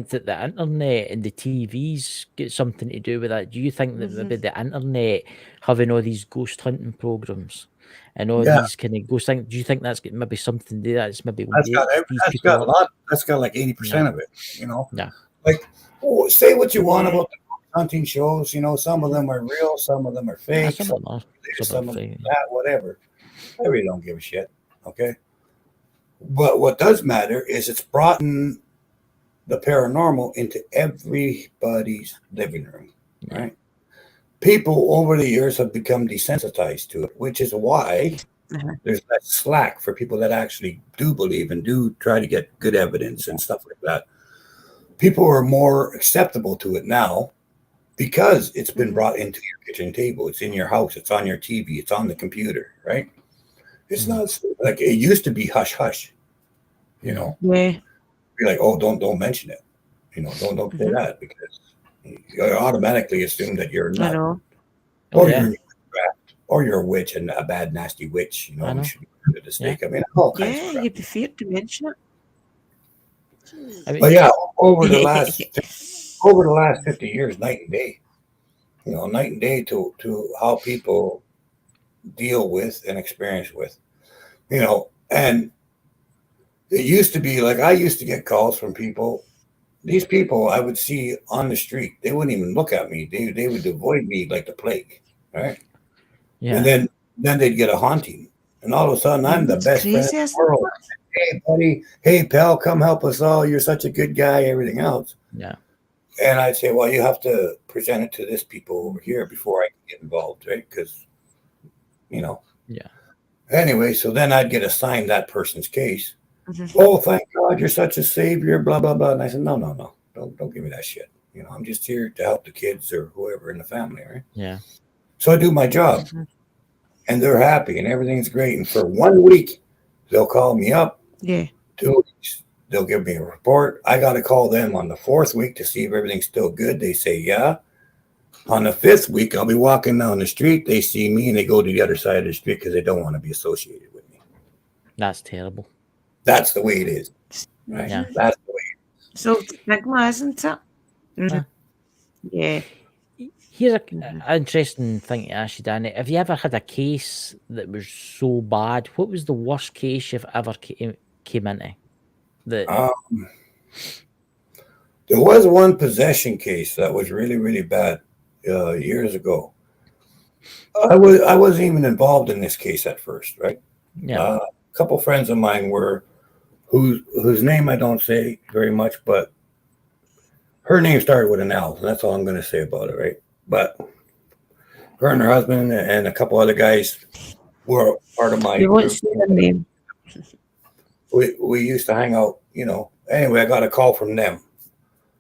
that the internet and the TVs get something to do with that? Do you think that maybe the internet having all these ghost hunting programs and all these kind of ghost things, do you think that's got maybe something to do? That's maybe that's got a lot. That's got like 80% of it. Yeah. Like say what you want about the hunting shows, some of them are real, some of them are fake, some of them that, whatever. I really don't give a shit, okay? But what does matter is it's brought in the paranormal into everybody's living room, right? People over the years have become desensitized to it, which is why there's that slack for people that actually do believe and do try to get good evidence and stuff like that. People are more acceptable to it now, because it's been brought into your kitchen table. It's in your house. It's on your TV. It's on the computer, right? It's not like it used to be hush hush. You know, Yeah. be like, oh, don't mention it. You know, don't say that because you automatically assume that you're I not, know. or you're witchcraft, or you're a witch and a bad nasty witch. You know, I know. you should be under the stake. I mean, all kinds of Yeah, crap. you'd be feared to mention I mean, But yeah, over the it. last 50 years, night and day. You know, night and day to how people deal with and experience with. You know, and it used to be like I used to get calls from people. These people I would see on the street, they wouldn't even look at me. They would avoid me like the plague, right? And yeah. then they'd get a haunting, and all of a sudden I'm the It's best friend in crazy, the isn't world. it? Hey buddy, hey pal, come help us all. You're such a good guy. Everything else, Yeah. and I'd say, well, you have to present it to this people over here before I can get involved, right? Because you know. Yeah. Anyway, so then I'd get assigned that person's case. Mhm. Oh, thank God, you're such a savior, blah blah blah. And I said, no, don't give me that shit. You know, I'm just here to help the kids or whoever in the family, right? Yeah. So I do my job, and they're happy, and everything's great. And for 1 week, they'll call me up. Yeah. 2 weeks, they'll give me a report. I got to call them on the 4th week to see if everything's still good. They say yeah. On the 5th week, I'll be walking down the street. They see me, and they go to the other side of the street because they don't want to be associated with me. That's terrible. That's the way it is, right? Yeah. That's the way. So stigma, isn't it? Yeah. Yeah. Here's an interesting thing to ask you, Danny. Have you ever had a case that was so bad? What was the worst case you've ever came into? There was one possession case that was really, really bad years ago. I wasn't even involved in this case at first, right? Yeah. A couple friends of mine were, whose name I don't say very much, but her name started with an L. And that's all I'm going to say about it, right? But her and her husband and a couple other guys were part of my You won't group. say the name. We used to hang out, you know. Anyway, I got a call from them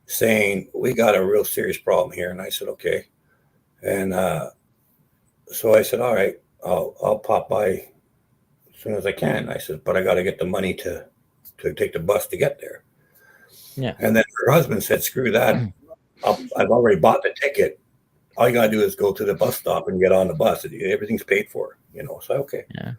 saying we got a real serious problem here, and I said okay. And so I said, all right, I'll pop by as soon as I can. I said, but I got to get the money to take the bus to get there. Yeah. And then her husband said, screw that. I've already bought the ticket. All you got to do is go to the bus stop and get on the bus. Everything's paid for, you know. So, okay. Yeah.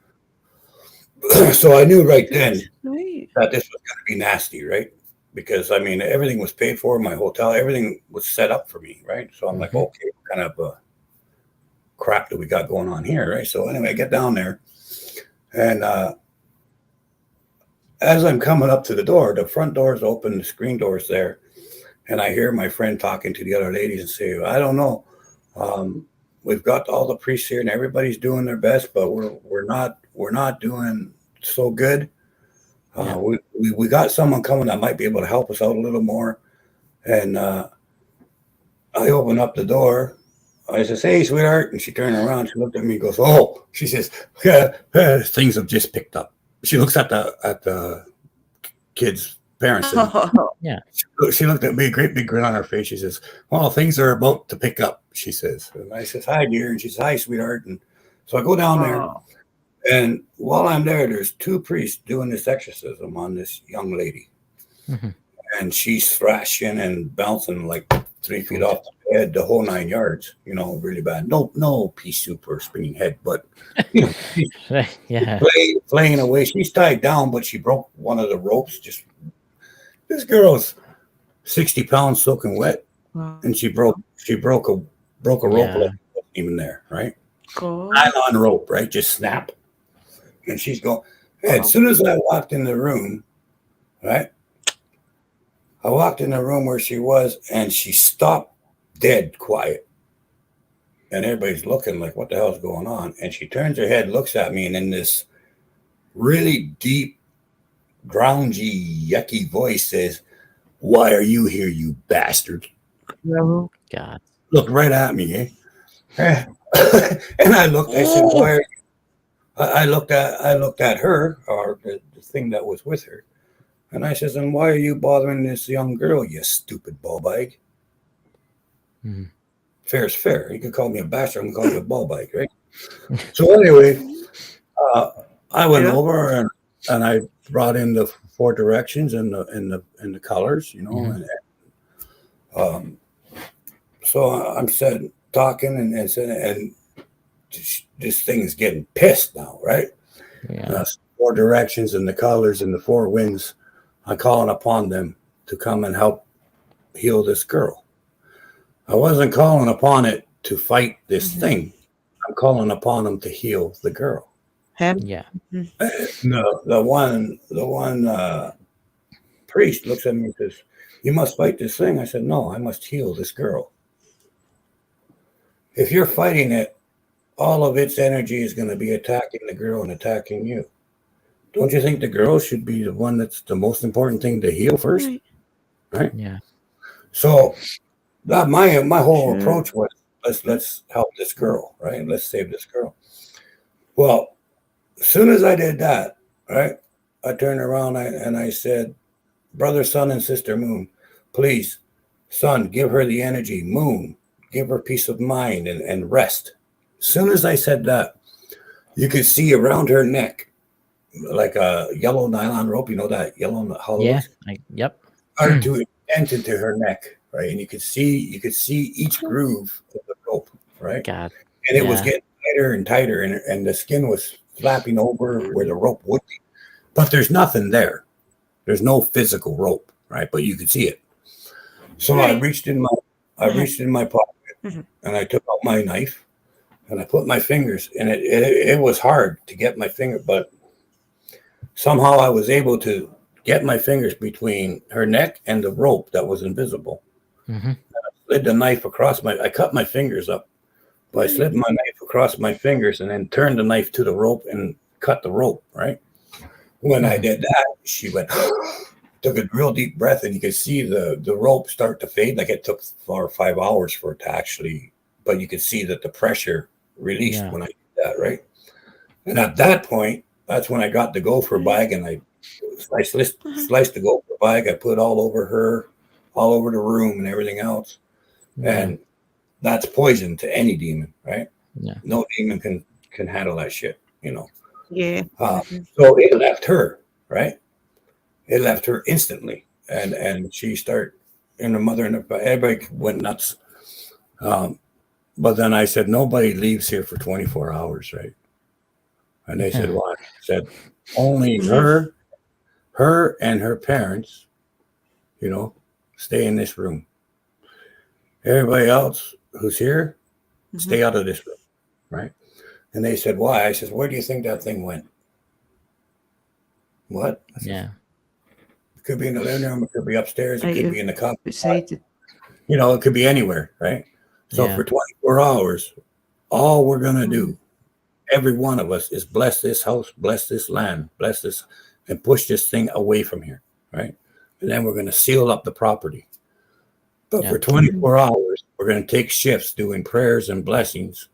So I knew right then Right. that this was going to be nasty, right? Because, I mean, everything was paid for, my hotel, everything was set up for me, right? So I'm like, okay, what kind of crap that we got going on here, right? So anyway, I get down there, and as I'm coming up to the door, the front door is open, the screen door is there, and I hear my friend talking to the other ladies and say, I don't know, we've got all the priests here and everybody's doing their best, but we're not doing so good. We got someone coming that might be able to help us out a little more. And I open up the door. I says, hey, sweetheart. And she turned around. She looked at me and goes, oh, she says, things have just picked up. She looks at the kids' parents. Yeah. She looked at me, great big grin on her face. She says, well, things are about to pick up, she says. And I says, hi, dear. And she says, hi, sweetheart. And so I go down there. And while I'm there, there's 2 priests doing this exorcism on this young lady. Mm-hmm. And she's thrashing and bouncing like 3 feet off the head, the whole 9 yards, you know, really bad. No pea soup or spinning head, but, you know, she's Yeah. playing away. She's tied down, but she broke one of the ropes. This girl's 60 pounds soaking wet. Wow. And she broke a rope like it wasn't even there, right? God. Nylon rope, right? Just snap. And she's going. As soon as I walked in the room, right? I walked in the room where she was, and she stopped dead quiet. And everybody's looking like, what the hell's going on? And she turns her head, looks at me, and in this really deep, groundy, yucky voice says, why are you here, you bastard? God. Looked right at me, eh? And I looked, I said, why are you? I looked at her, or the thing that was with her, and I says, and why are you bothering this young girl, you stupid ball bag? Mm-hmm. Fair is fair. You can call me a bastard, I'm going to call you a ball bag, right? So anyway, I went Yeah. over and I brought in the 4 directions and the colors, you know, Mhm. and so I'm sitting talking and this thing is getting pissed now, right? Yeah. 4 directions and the colors and the 4 winds. I'm calling upon them to come and help heal this girl. I wasn't calling upon it to fight this thing. I'm calling upon them to heal the girl. Him. Yeah. No, the one priest looks at me and says, "You must fight this thing." I said, "No, I must heal this girl. If you're fighting it, all of its energy is going to be attacking the girl and attacking you. Don't you think the girl should be the one that's the most important thing to heal first?" Right? Yeah. So that my whole Sure. approach was let's help this girl, right? Let's save this girl. Well, as soon as I did that, right, I turned around and I said, "Brother, sun, and sister moon, please, sun, give her the energy. Moon, give her peace of mind and rest." As soon as I said that, you could see around her neck like a yellow nylon rope, you know that yellow hollow Yeah. looks? Yep. Started to indent into her neck, right? And you could see each groove of the rope, right? God. And it was Yeah. getting tighter and tighter, and the skin was flapping over where the rope would be. But there's nothing there. There's no physical rope, right? But you could see it. So I reached in my pocket and I took out my knife and I put my fingers in it. It was hard to get my finger, but somehow I was able to get my fingers between her neck and the rope that was invisible. Mhm. I slid the knife across I cut my fingers up, but I slid my knife across my fingers and then turned the knife to the rope and cut the rope, right? When I did that, she went, took a real deep breath, and you could see the rope start to fade. Like it took 4 or 5 hours for it to actually, but you could see that the pressure released when I did that, right? And at that point, that's when I got the gopher bag, and I sliced the gopher bag. I put all over her, all over the room and everything else. And that's poison to any demon, right? Yeah. No demon can handle that shit, you know. Yeah. So it left her, right? It left her instantly, and she started, and her mother and everybody went nuts. But then I said, nobody leaves here for 24 hours, right? And they said, why? I said, only her and her parents, you know, stay in this room. Everybody else who's here, stay out of this room, right? And they said, why? I said, where do you think that thing went? What? I said, it could be in the living room, it could be upstairs, it could be in the cupboard. You know, it could be anywhere, right? So for 24 hours, all we're going to do, every one of us, is bless this house, bless this land, bless this, and push this thing away from here, right? And then we're going to seal up the property. But for 24 hours, we're going to take shifts doing prayers and blessings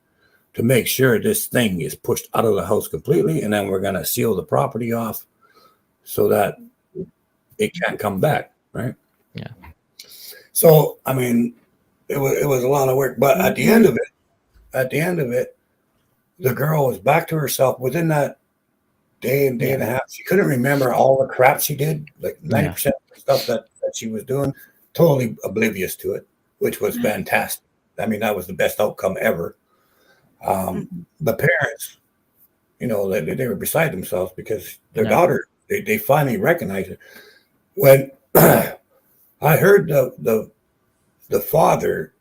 to make sure this thing is pushed out of the house completely. And then we're going to seal the property off so that it can't come back, right? Yeah. So, I mean, it was a lot of work. But at the end of it, the girl was back to herself within that day and a half. She couldn't remember all the crap she did, like 90% of the stuff that she was doing, totally oblivious to it, which was fantastic. I mean, that was the best outcome ever. The parents, you know, they were beside themselves because their daughter, they finally recognized it. When I heard the father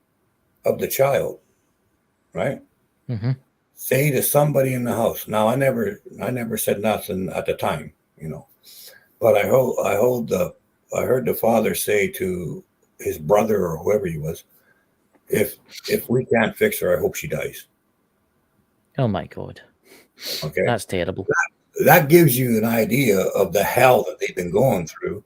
of the child, right, say to somebody in the house. Now, I never said nothing at the time, you know, but I heard the father say to his brother or whoever he was, if we can't fix her, I hope she dies. Oh my God. Okay, that's terrible. That gives you an idea of the hell that they've been going through,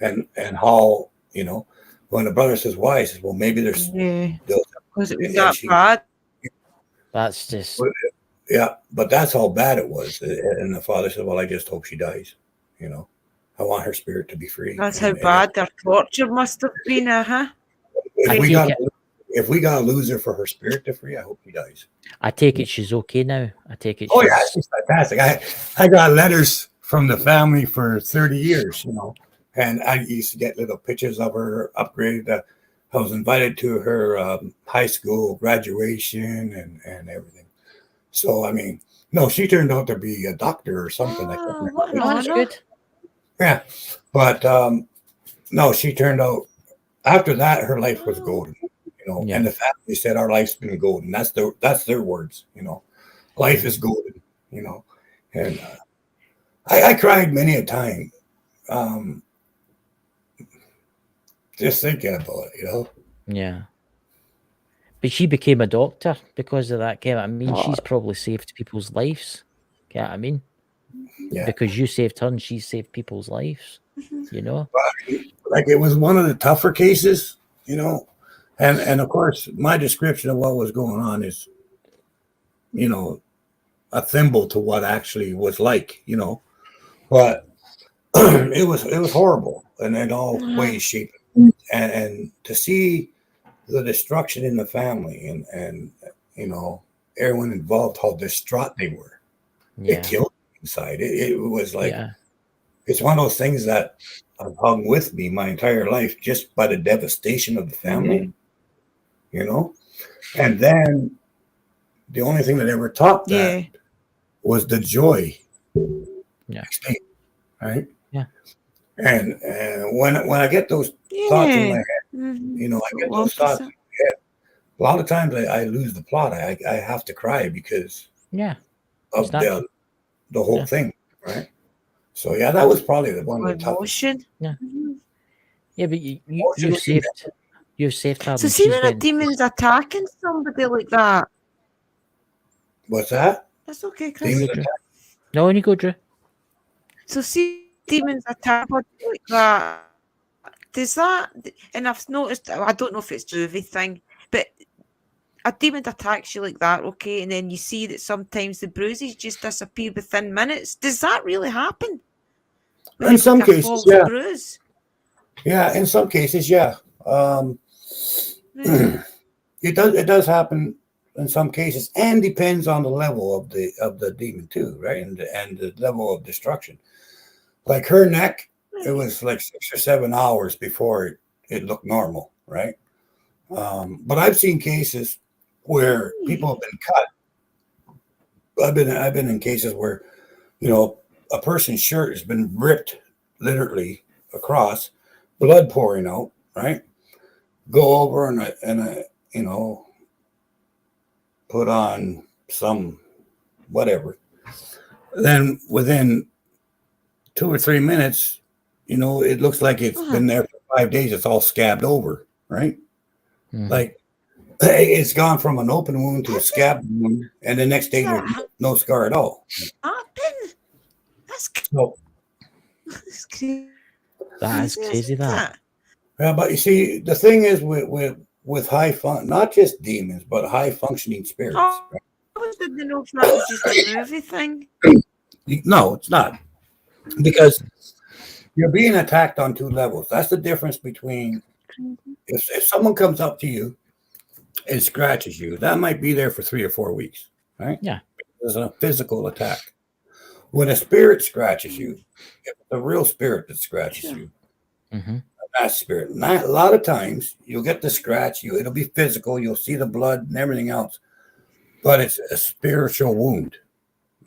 and how, you know, when the brother says why, he says, well, maybe there's because it was that bad. That's just but that's how bad it was. And the father said, well, I just hope she dies, you know, I want her spirit to be free. That's how bad their torture must have been, If if we gotta lose her for her spirit to free, I hope she dies. I take it she's okay now. I take it. Oh yeah, she's fantastic. I got letters from the family for 30 years, and I used to get little pictures of her upgraded. I was invited to her high school graduation and everything. So I mean, no, she turned out to be a doctor or something like that. What an That's honor. good. Yeah, but no, she turned out. After that, her life was golden. Yeah. And the family said our life's been golden. That's their words. Life is golden. And I cried many a time, just thinking about it. Yeah. But she became a doctor because of that. I mean, she's probably saved people's lives. I mean, Yeah. because you saved her and she saved people's lives. Like it was one of the tougher cases. And of course, my description of what was going on is, a thimble to what actually was like, but it was horrible and in all ways, shape, and to see the destruction in the family and everyone involved, how distraught they were. Yeah. It killed me inside. It was like, Yeah. it's one of those things that I've hung with me my entire life just by the devastation of the family, and then the only thing that ever topped that was the joy. Yeah. Right. Yeah. And when I get those thoughts in my head, I get those thoughts in my head. A lot of times I lose the plot. I have to cry because of the whole thing, right? So yeah, that was probably the one of the toughest. Yeah. Yeah, but you've saved her. So see when a demon's attacking somebody like that. What's that? That's okay, Chris. No, you go, Drew. So see demons attack like that. Does that, and I've noticed, I don't know if it's everything, but a demon attacks you like that, okay, and then you see that sometimes the bruises just disappear within minutes. Does that really happen? In some cases, yeah. Bruise? Yeah, in some cases, yeah. It does happen in some cases, and depends on the level of the demon too, right? And the level of destruction. Like her neck, it was like 6 or 7 hours before it looked normal, right? But I've seen cases where people have been cut. I've been in cases where, a person's shirt has been ripped literally across, blood pouring out, right? Go over and I put on some whatever. Then within 2 or 3 minutes, it looks like it's been there for 5 days. It's all scabbed over, right? Mm-hmm. Like it's gone from an open wound to a scabbed wound, and the next day there's no scar at all. That's crazy. That's crazy. That. Yeah, but you see, the thing is with high fun, not just demons, but high functioning spirits. I didn't know if that was just a movie thing. No, it's not, because you're being attacked on 2 levels. That's the difference between if someone comes up to you and scratches you, that might be there for 3 or 4 weeks, right? Yeah, there's a physical attack. When a spirit scratches you, if it's a real spirit that scratches you, that spirit. A lot of times you'll get the scratch, it'll be physical, you'll see the blood and everything else, but it's a spiritual wound,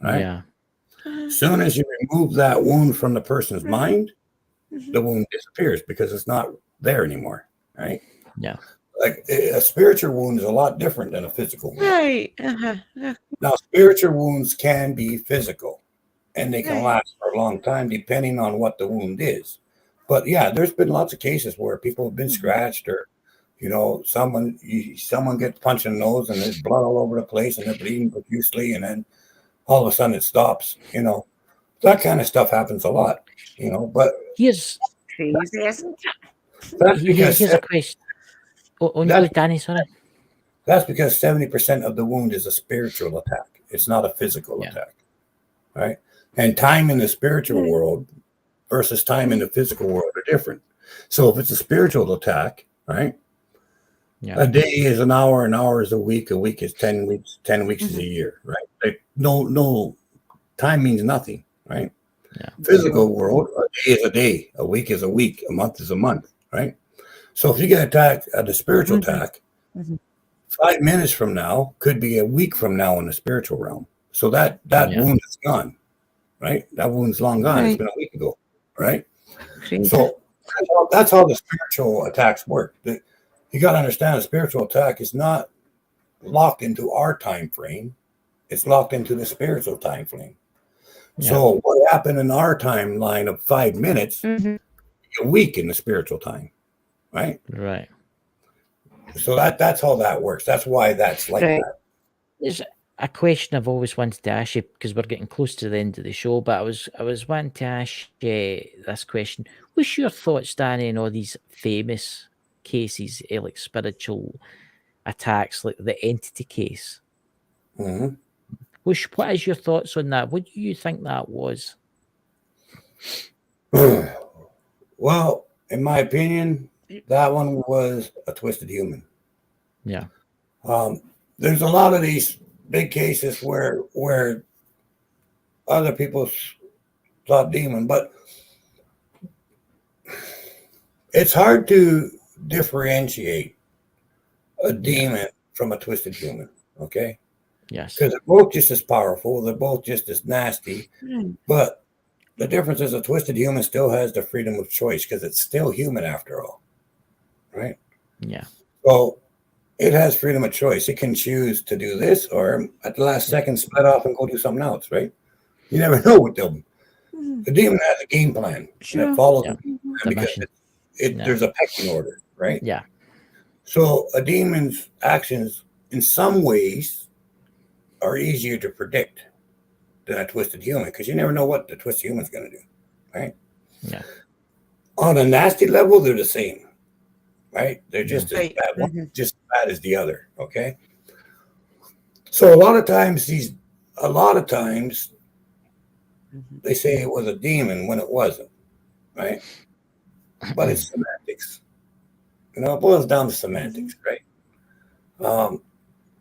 right? Yeah. As soon as you remove that wound from the person's mind, the wound disappears because it's not there anymore, right? Yeah. Like a spiritual wound is a lot different than a physical wound. Right. Now, spiritual wounds can be physical, and they can last for a long time depending on what the wound is. But yeah, there's been lots of cases where people have been scratched, or someone gets punched in the nose and there's blood all over the place and they're bleeding profusely, and then all of a sudden it stops. That kind of stuff happens a lot. But here's crazy, isn't it? That's because here's a question. Danny, sorry. That's because 70% of the wound is a spiritual attack. It's not a physical attack, right? And time in the spiritual world versus time in the physical world are different. So if it's a spiritual attack, right, Yeah. A day is an hour is a week is 10 weeks, 10 weeks is a year, right? Like no time means nothing, right? Yeah. Physical world, a day is a day, a week is a week, a month is a month, right? So if you get attacked at a spiritual attack, 5 minutes from now could be a week from now in the spiritual realm. So that wound is gone, right? That wound's long gone. It's been a week ago, right? So that's how the spiritual attacks work. You got to understand, a spiritual attack is not locked into our time frame. It's locked into the spiritual time frame. Yeah. So what happened in our timeline of 5 minutes, a week in the spiritual time, right? Right. So that's how that works. That's why that's like that. There's a question I've always wanted to ask you, because we're getting close to the end of the show, but I was wanting to ask this question. What's your thoughts, Danny, on all these famous cases, like spiritual attacks, like the entity case? Mm-hmm. What is your thoughts on that? What do you think that was? Well, in my opinion, that one was a twisted human. Yeah. There's a lot of these big cases where other people thought demon, but it's hard to differentiate a demon from a twisted human, okay? Yes. Because they're both just as powerful, they're both just as nasty, but the difference is a twisted human still has the freedom of choice because it's still human after all, right? Yeah. So it has freedom of choice. It can choose to do this or at the last second split off and go do something else, right? You never know what they'll do. The demon has a game plan and it follows the game plan because there's a pecking order, right? Yeah. So a demon's actions in some ways are easier to predict than a twisted human because you never know what the twisted human's going to do, right? Yeah. On a nasty level, they're the same, right? They're just as bad, one just as bad as the other, okay? So a lot of times they say it was a demon when it wasn't, right? But it's semantics. You know, it boils down to semantics, right?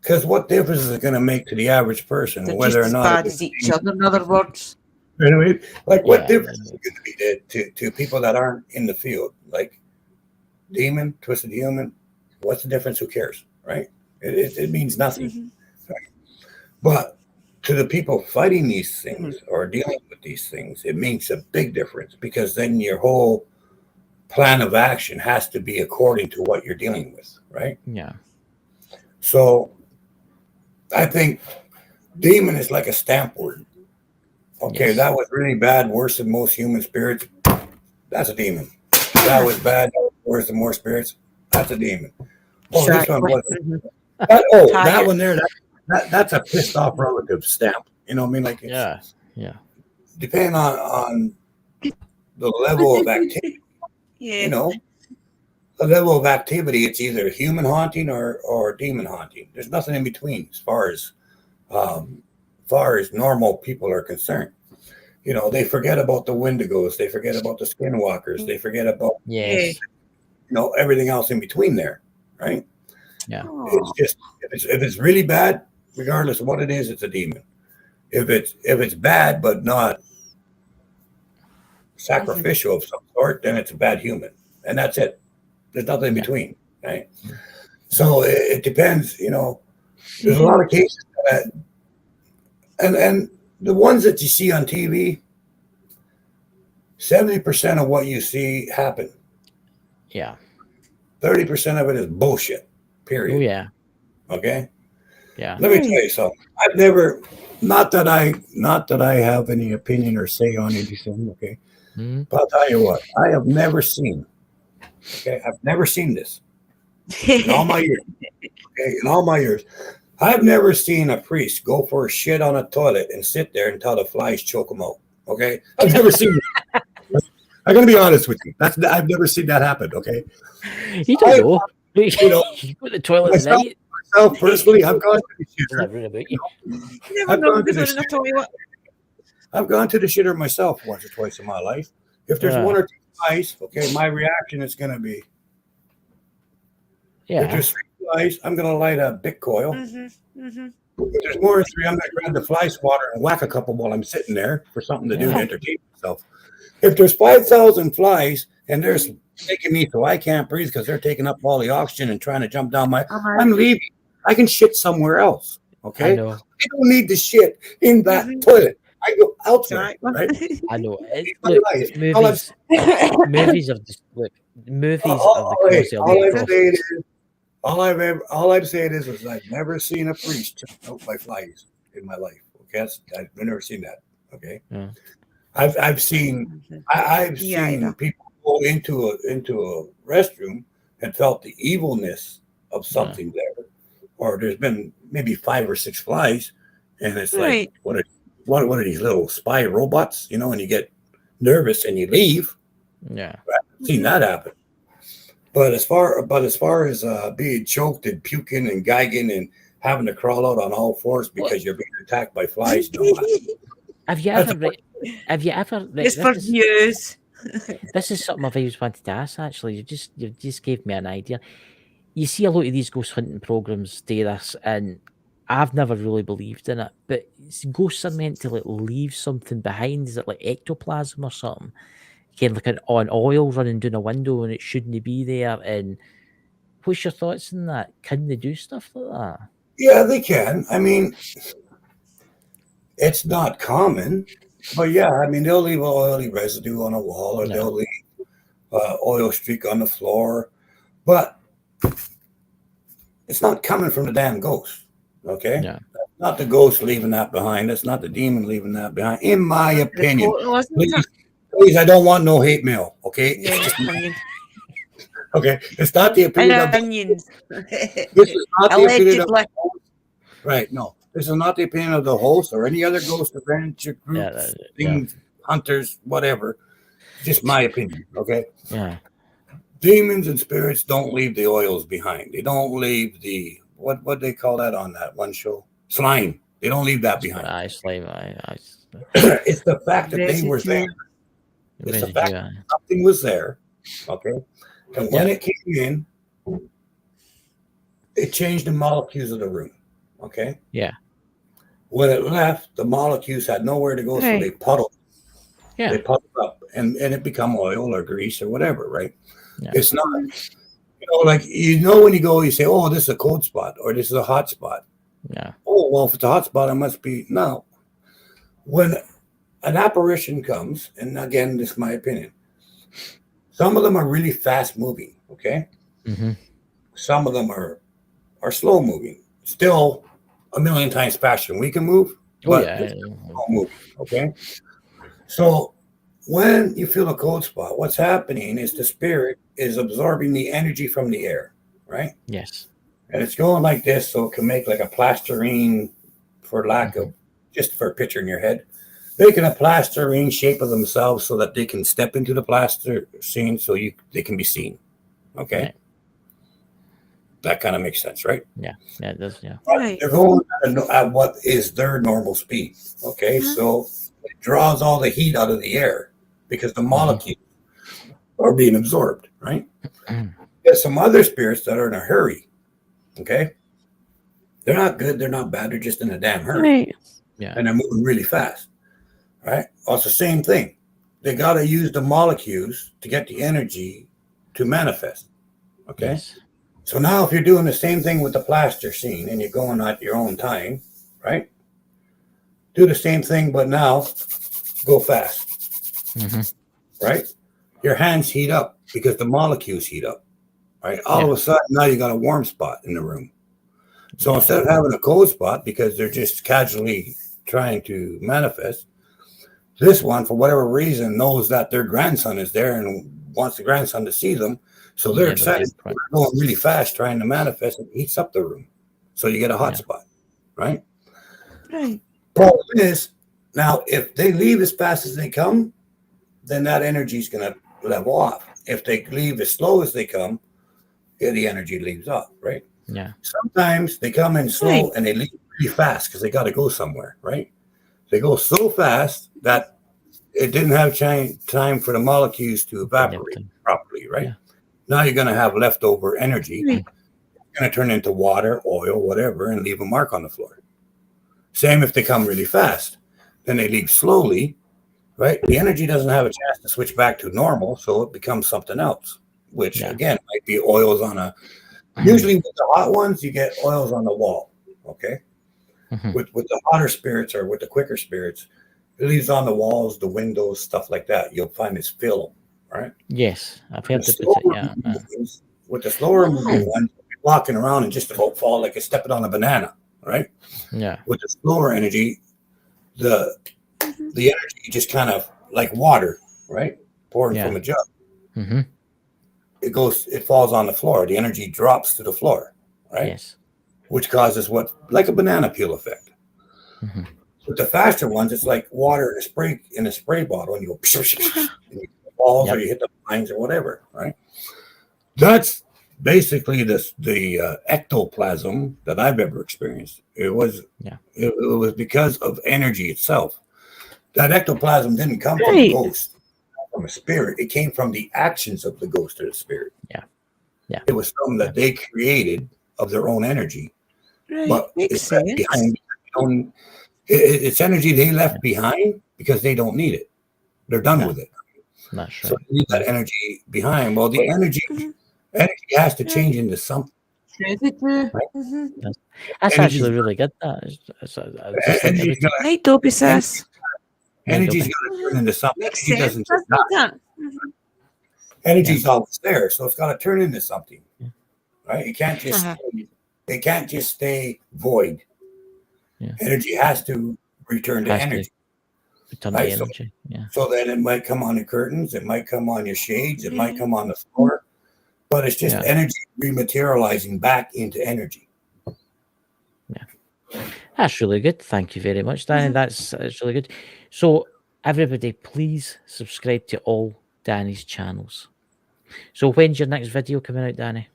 Because what difference is it going to make to the average person whether or not bad as each other, in other words? You know what I mean? Like, what difference is it going to be to people that aren't in the field? Like, demon, twisted human, what's the difference? Who cares, right? It means nothing. Right? But to the people fighting these things or dealing with these things, it makes a big difference because then your whole plan of action has to be according to what you're dealing with, right? Yeah. So I think demon is like a stamp word. Okay, that was really bad, worse than most human spirits. That's a demon. That was bad, worse than more spirits. That's a demon. Oh, this one wasn't. That one there. That's a pissed off relative stamp. You know what I mean? Like, yeah. Depending on the level of activity. You know, the level of activity, it's either human haunting or demon haunting. There's nothing in between as far as normal people are concerned. You know, they forget about the Wendigos, they forget about the skinwalkers, they forget about everything else in between there, right? Yeah. It's just if it's really bad, regardless of what it is, it's a demon. If it's bad but not sacrificial of some sort, then it's a bad human, and that's it. There's nothing in between, right? So it depends. You know, there's a lot of cases that, and the ones that you see on TV, 70% of what you see happen. Yeah. 30% of it is bullshit. Period. Oh yeah. Okay. Yeah. Let me tell you something. I've never, not that I have any opinion or say on anything. Okay. But I'll tell you what, I have never seen. Okay, I've never seen this in all my years. Okay, in all my years, I've never seen a priest go for a shit on a toilet and sit there until the flies choke them out. Okay, I've never seen it. I'm gonna be honest with you. I've never seen that happen. Okay, you don't know. You know, you go to the toilet myself personally, I've gone to the shitter. I've gone to the shitter myself once or twice in my life. If there's one or two flies, okay, my reaction is going to be, flies, I'm going to light a big coil. If there's more than 3, I'm going to grab the fly swatter and whack a couple while I'm sitting there for something to do to entertain myself. If there's 5,000 flies and they're making me so I can't breathe because they're taking up all the oxygen and trying to jump down I'm leaving. I can shit somewhere else. Okay. I don't need the shit in that toilet. I go outside. Right? I know. Look, movies are just movies are the all I'm saying is I've never seen a priest chopped out by flies in my life. Okay, I've never seen that. Okay, I've seen people go into a restroom and felt the evilness of something there, or there's been maybe 5 or 6 flies, and it's like what are these little spy robots? And you get nervous and you leave. Yeah, I've seen that happen. But as far as being choked and puking and gagging and having to crawl out on all fours because you're being attacked by flies, have you ever? It's for views. This is something I've always wanted to ask. Actually, you just gave me an idea. You see a lot of these ghost hunting programs do this, and I've never really believed in it. But ghosts are meant to leave something behind. Is it like ectoplasm or something? Like an oil running down a window and it shouldn't be there. And what's your thoughts on that? Can they do stuff like that? Yeah, they can. I mean, it's not common, but yeah, I mean, they'll leave oily residue on a wall, or they'll leave oil streak on the floor, but it's not coming from the damn ghost. Okay, not the ghost leaving that behind. It's not the demon leaving that behind. In my opinion. Please, I don't want no hate mail, okay? Okay, it's not the opinion of onions. This is not the opinion of the host. Right, no. This is not the opinion of the host or any other ghost adventure groups, hunters, whatever. Just my opinion, okay? Yeah. Demons and spirits don't leave the oils behind. They don't leave the, what they call that on that one show? Slime. They don't leave that behind. Slime. It's the fact that they were there. It's the fact that something was there, okay? And when it came in, it changed the molecules of the room, okay? Yeah. When it left, the molecules had nowhere to go, so they puddled. Yeah. They puddled up, and it become oil or grease or whatever, right? Yeah. It's not, when you go, you say, oh, this is a cold spot, or this is a hot spot. Yeah. Oh, well, if it's a hot spot, it must be, no. When an apparition comes, and again, this is my opinion. Some of them are really fast moving, okay? Mm-hmm. Some of them are slow moving. Still a million times faster than we can move, but slow moving, okay? So when you feel a cold spot, what's happening is the spirit is absorbing the energy from the air, right? Yes. And it's going like this, so it can make like a plasterine, for lack of, just for a picture in your head, making a plasterine shape of themselves so that they can step into the plaster scene so they can be seen. Okay. Right. That kind of makes sense, right? Yeah. Yeah, it does. Yeah. Right. They're going at what is their normal speed. Okay. So it draws all the heat out of the air because the molecules are being absorbed, right? There's some other spirits that are in a hurry. Okay. They're not good. They're not bad. They're just in a damn hurry. Right. Yeah. And they're moving really fast. Right? Well, it's the same thing. They got to use the molecules to get the energy to manifest. Okay? Yes. So now if you're doing the same thing with the plaster scene and you're going at your own time, right? Do the same thing, but now go fast. Mm-hmm. Right? Your hands heat up because the molecules heat up. Right? All of a sudden, now you got a warm spot in the room. So instead of having a cold spot because they're just casually trying to manifest, this one, for whatever reason, knows that their grandson is there and wants the grandson to see them. So they're excited. They're going really fast, trying to manifest, and heats up the room. So you get a hot spot, right? Right. Problem is, now, if they leave as fast as they come, then that energy is going to level off. If they leave as slow as they come, the energy leaves off, right? Yeah. Sometimes they come in slow and they leave really fast because they got to go somewhere, right? They go so fast that it didn't have time for the molecules to evaporate properly, right? Yeah. Now you're going to have leftover energy. You're going to turn into water, oil, whatever, and leave a mark on the floor. Same if they come really fast. Then they leave slowly, right? The energy doesn't have a chance to switch back to normal, so it becomes something else, which, again, might be oils on a... Usually with the hot ones, you get oils on the wall, okay? With the hotter spirits or with the quicker spirits, it leaves on the walls, the windows, stuff like that. You'll find it's film, right? Yes, I've heard with the slower moving ones, walking around and just about fall like you're stepping on a banana, right? Yeah. With the slower energy, the energy just kind of like water, right? Pouring from a jug. It falls on the floor. The energy drops to the floor, right? Yes. Which causes like a banana peel effect. With the faster ones, it's like water in a spray bottle, and you go and you hit the balls or you hit the lines or whatever, right? That's basically the ectoplasm that I've ever experienced. It was because of energy itself. That ectoplasm didn't come from a ghost, from a spirit. It came from the actions of the ghost or the spirit. Yeah. It was something that they created of their own energy. Right. But Makes sense. It's energy they left behind because they don't need it. They're done with it. That's right. So they leave that energy behind. Well, the energy has to change into something. Right? That's actually really good. Right, Dobie says. Energy's got to turn into something. Makes Energy sense. doesn't just die. Energy's always there, so it's got to turn into something. Right? It can't just they can't just stay void. Energy has to return to energy. Right? So then it might come on the curtains, it might come on your shades, it might come on the floor, but it's just energy rematerializing back into energy. That's really good. Thank you very much, Danny. That's really good. So everybody, please subscribe to all Danny's channels. So when's your next video coming out, Danny?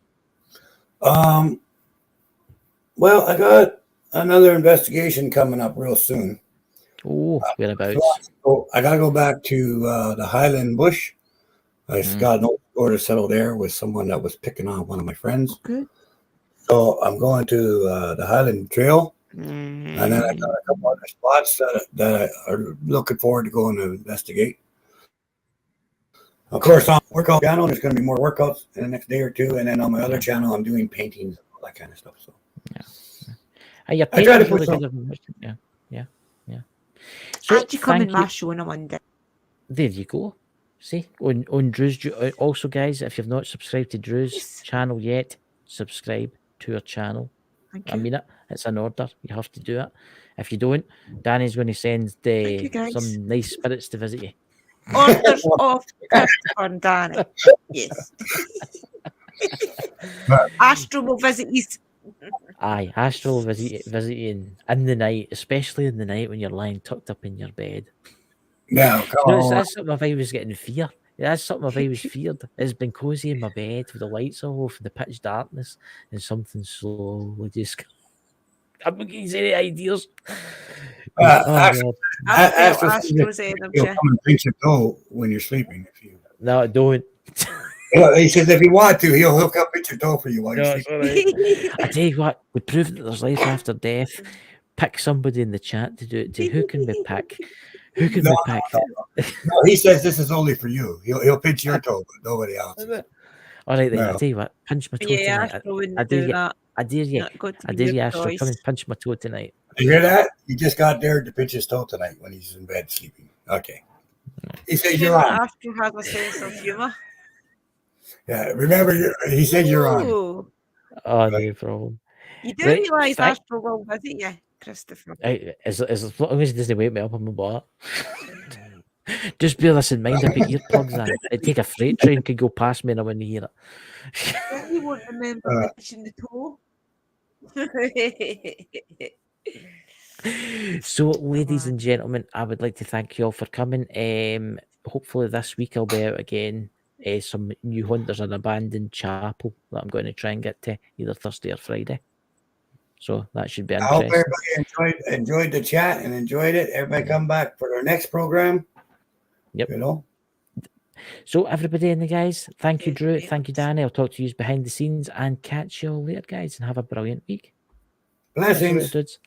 Well, I got another investigation coming up real soon. Oh, whereabouts? So I got to go back to the Highland Bush. I got an order settled there with someone that was picking on one of my friends. Good. So I'm going to the Highland Trail. And then I got a couple other spots that I are looking forward to going to investigate. Of course, on workout channel, there's going to be more workouts in the next day or two. And then on my other channel, I'm doing paintings and all that kind of stuff. So I try to put So actually come in my show on a Monday. There you go. See, on Drew's, also guys, if you've not subscribed to Drew's channel yet, subscribe to her channel. I mean it. It's an order. You have to do it. If you don't, Danny's going to send some nice spirits to visit you. Orders of Christopher and Danny. Yes. Astro will visit you. Aye, Astro will visit you in the night, especially in the night when you're lying tucked up in your bed. Yeah, that's something if I was getting fear. That's something if I was feared. It's been cozy in my bed with the lights off, the pitch darkness, and something slowly just. I'm not getting any ideas. Astro he'll come and pinch your toe when you're sleeping. No, don't. He says if you want to, he'll come pinch your toe for you while you're sleeping. I tell you what, we proved that there's life after death. Pick somebody in the chat to do it. Who can we pick? Who can we pick? No, he says this is only for you. He'll pinch your toe, but nobody else. All right, then. I tell you what, pinch my toe tonight. I dare you. I dare you, Astro. Come and punch my toe tonight. You hear that? He just got dared to pinch his toe tonight when he's in bed sleeping. Okay. He says you're on. Astro has a sense of humor. Yeah, remember, he said you're on. Oh, no problem. You do realise Astro will visit you, Christopher. As long as he doesn't wake me up on my butt. Just bear this in mind, I put earplugs in. It'd take a freight train could go past me and I wouldn't hear it. You won't remember pinching the toe. So, ladies and gentlemen, I would like to thank you all for coming. Hopefully this week I'll be out again. Some new hunters an abandoned chapel that I'm going to try and get to either Thursday or Friday. So that should be interesting. I hope everybody enjoyed the chat and enjoyed it. Everybody come back for our next program. Yep. You know, So everybody and the guys, thank you, Drew. Thank you, Danny. I'll talk to you behind the scenes and catch you all later, guys, and have a brilliant week. Blessings. Dudes.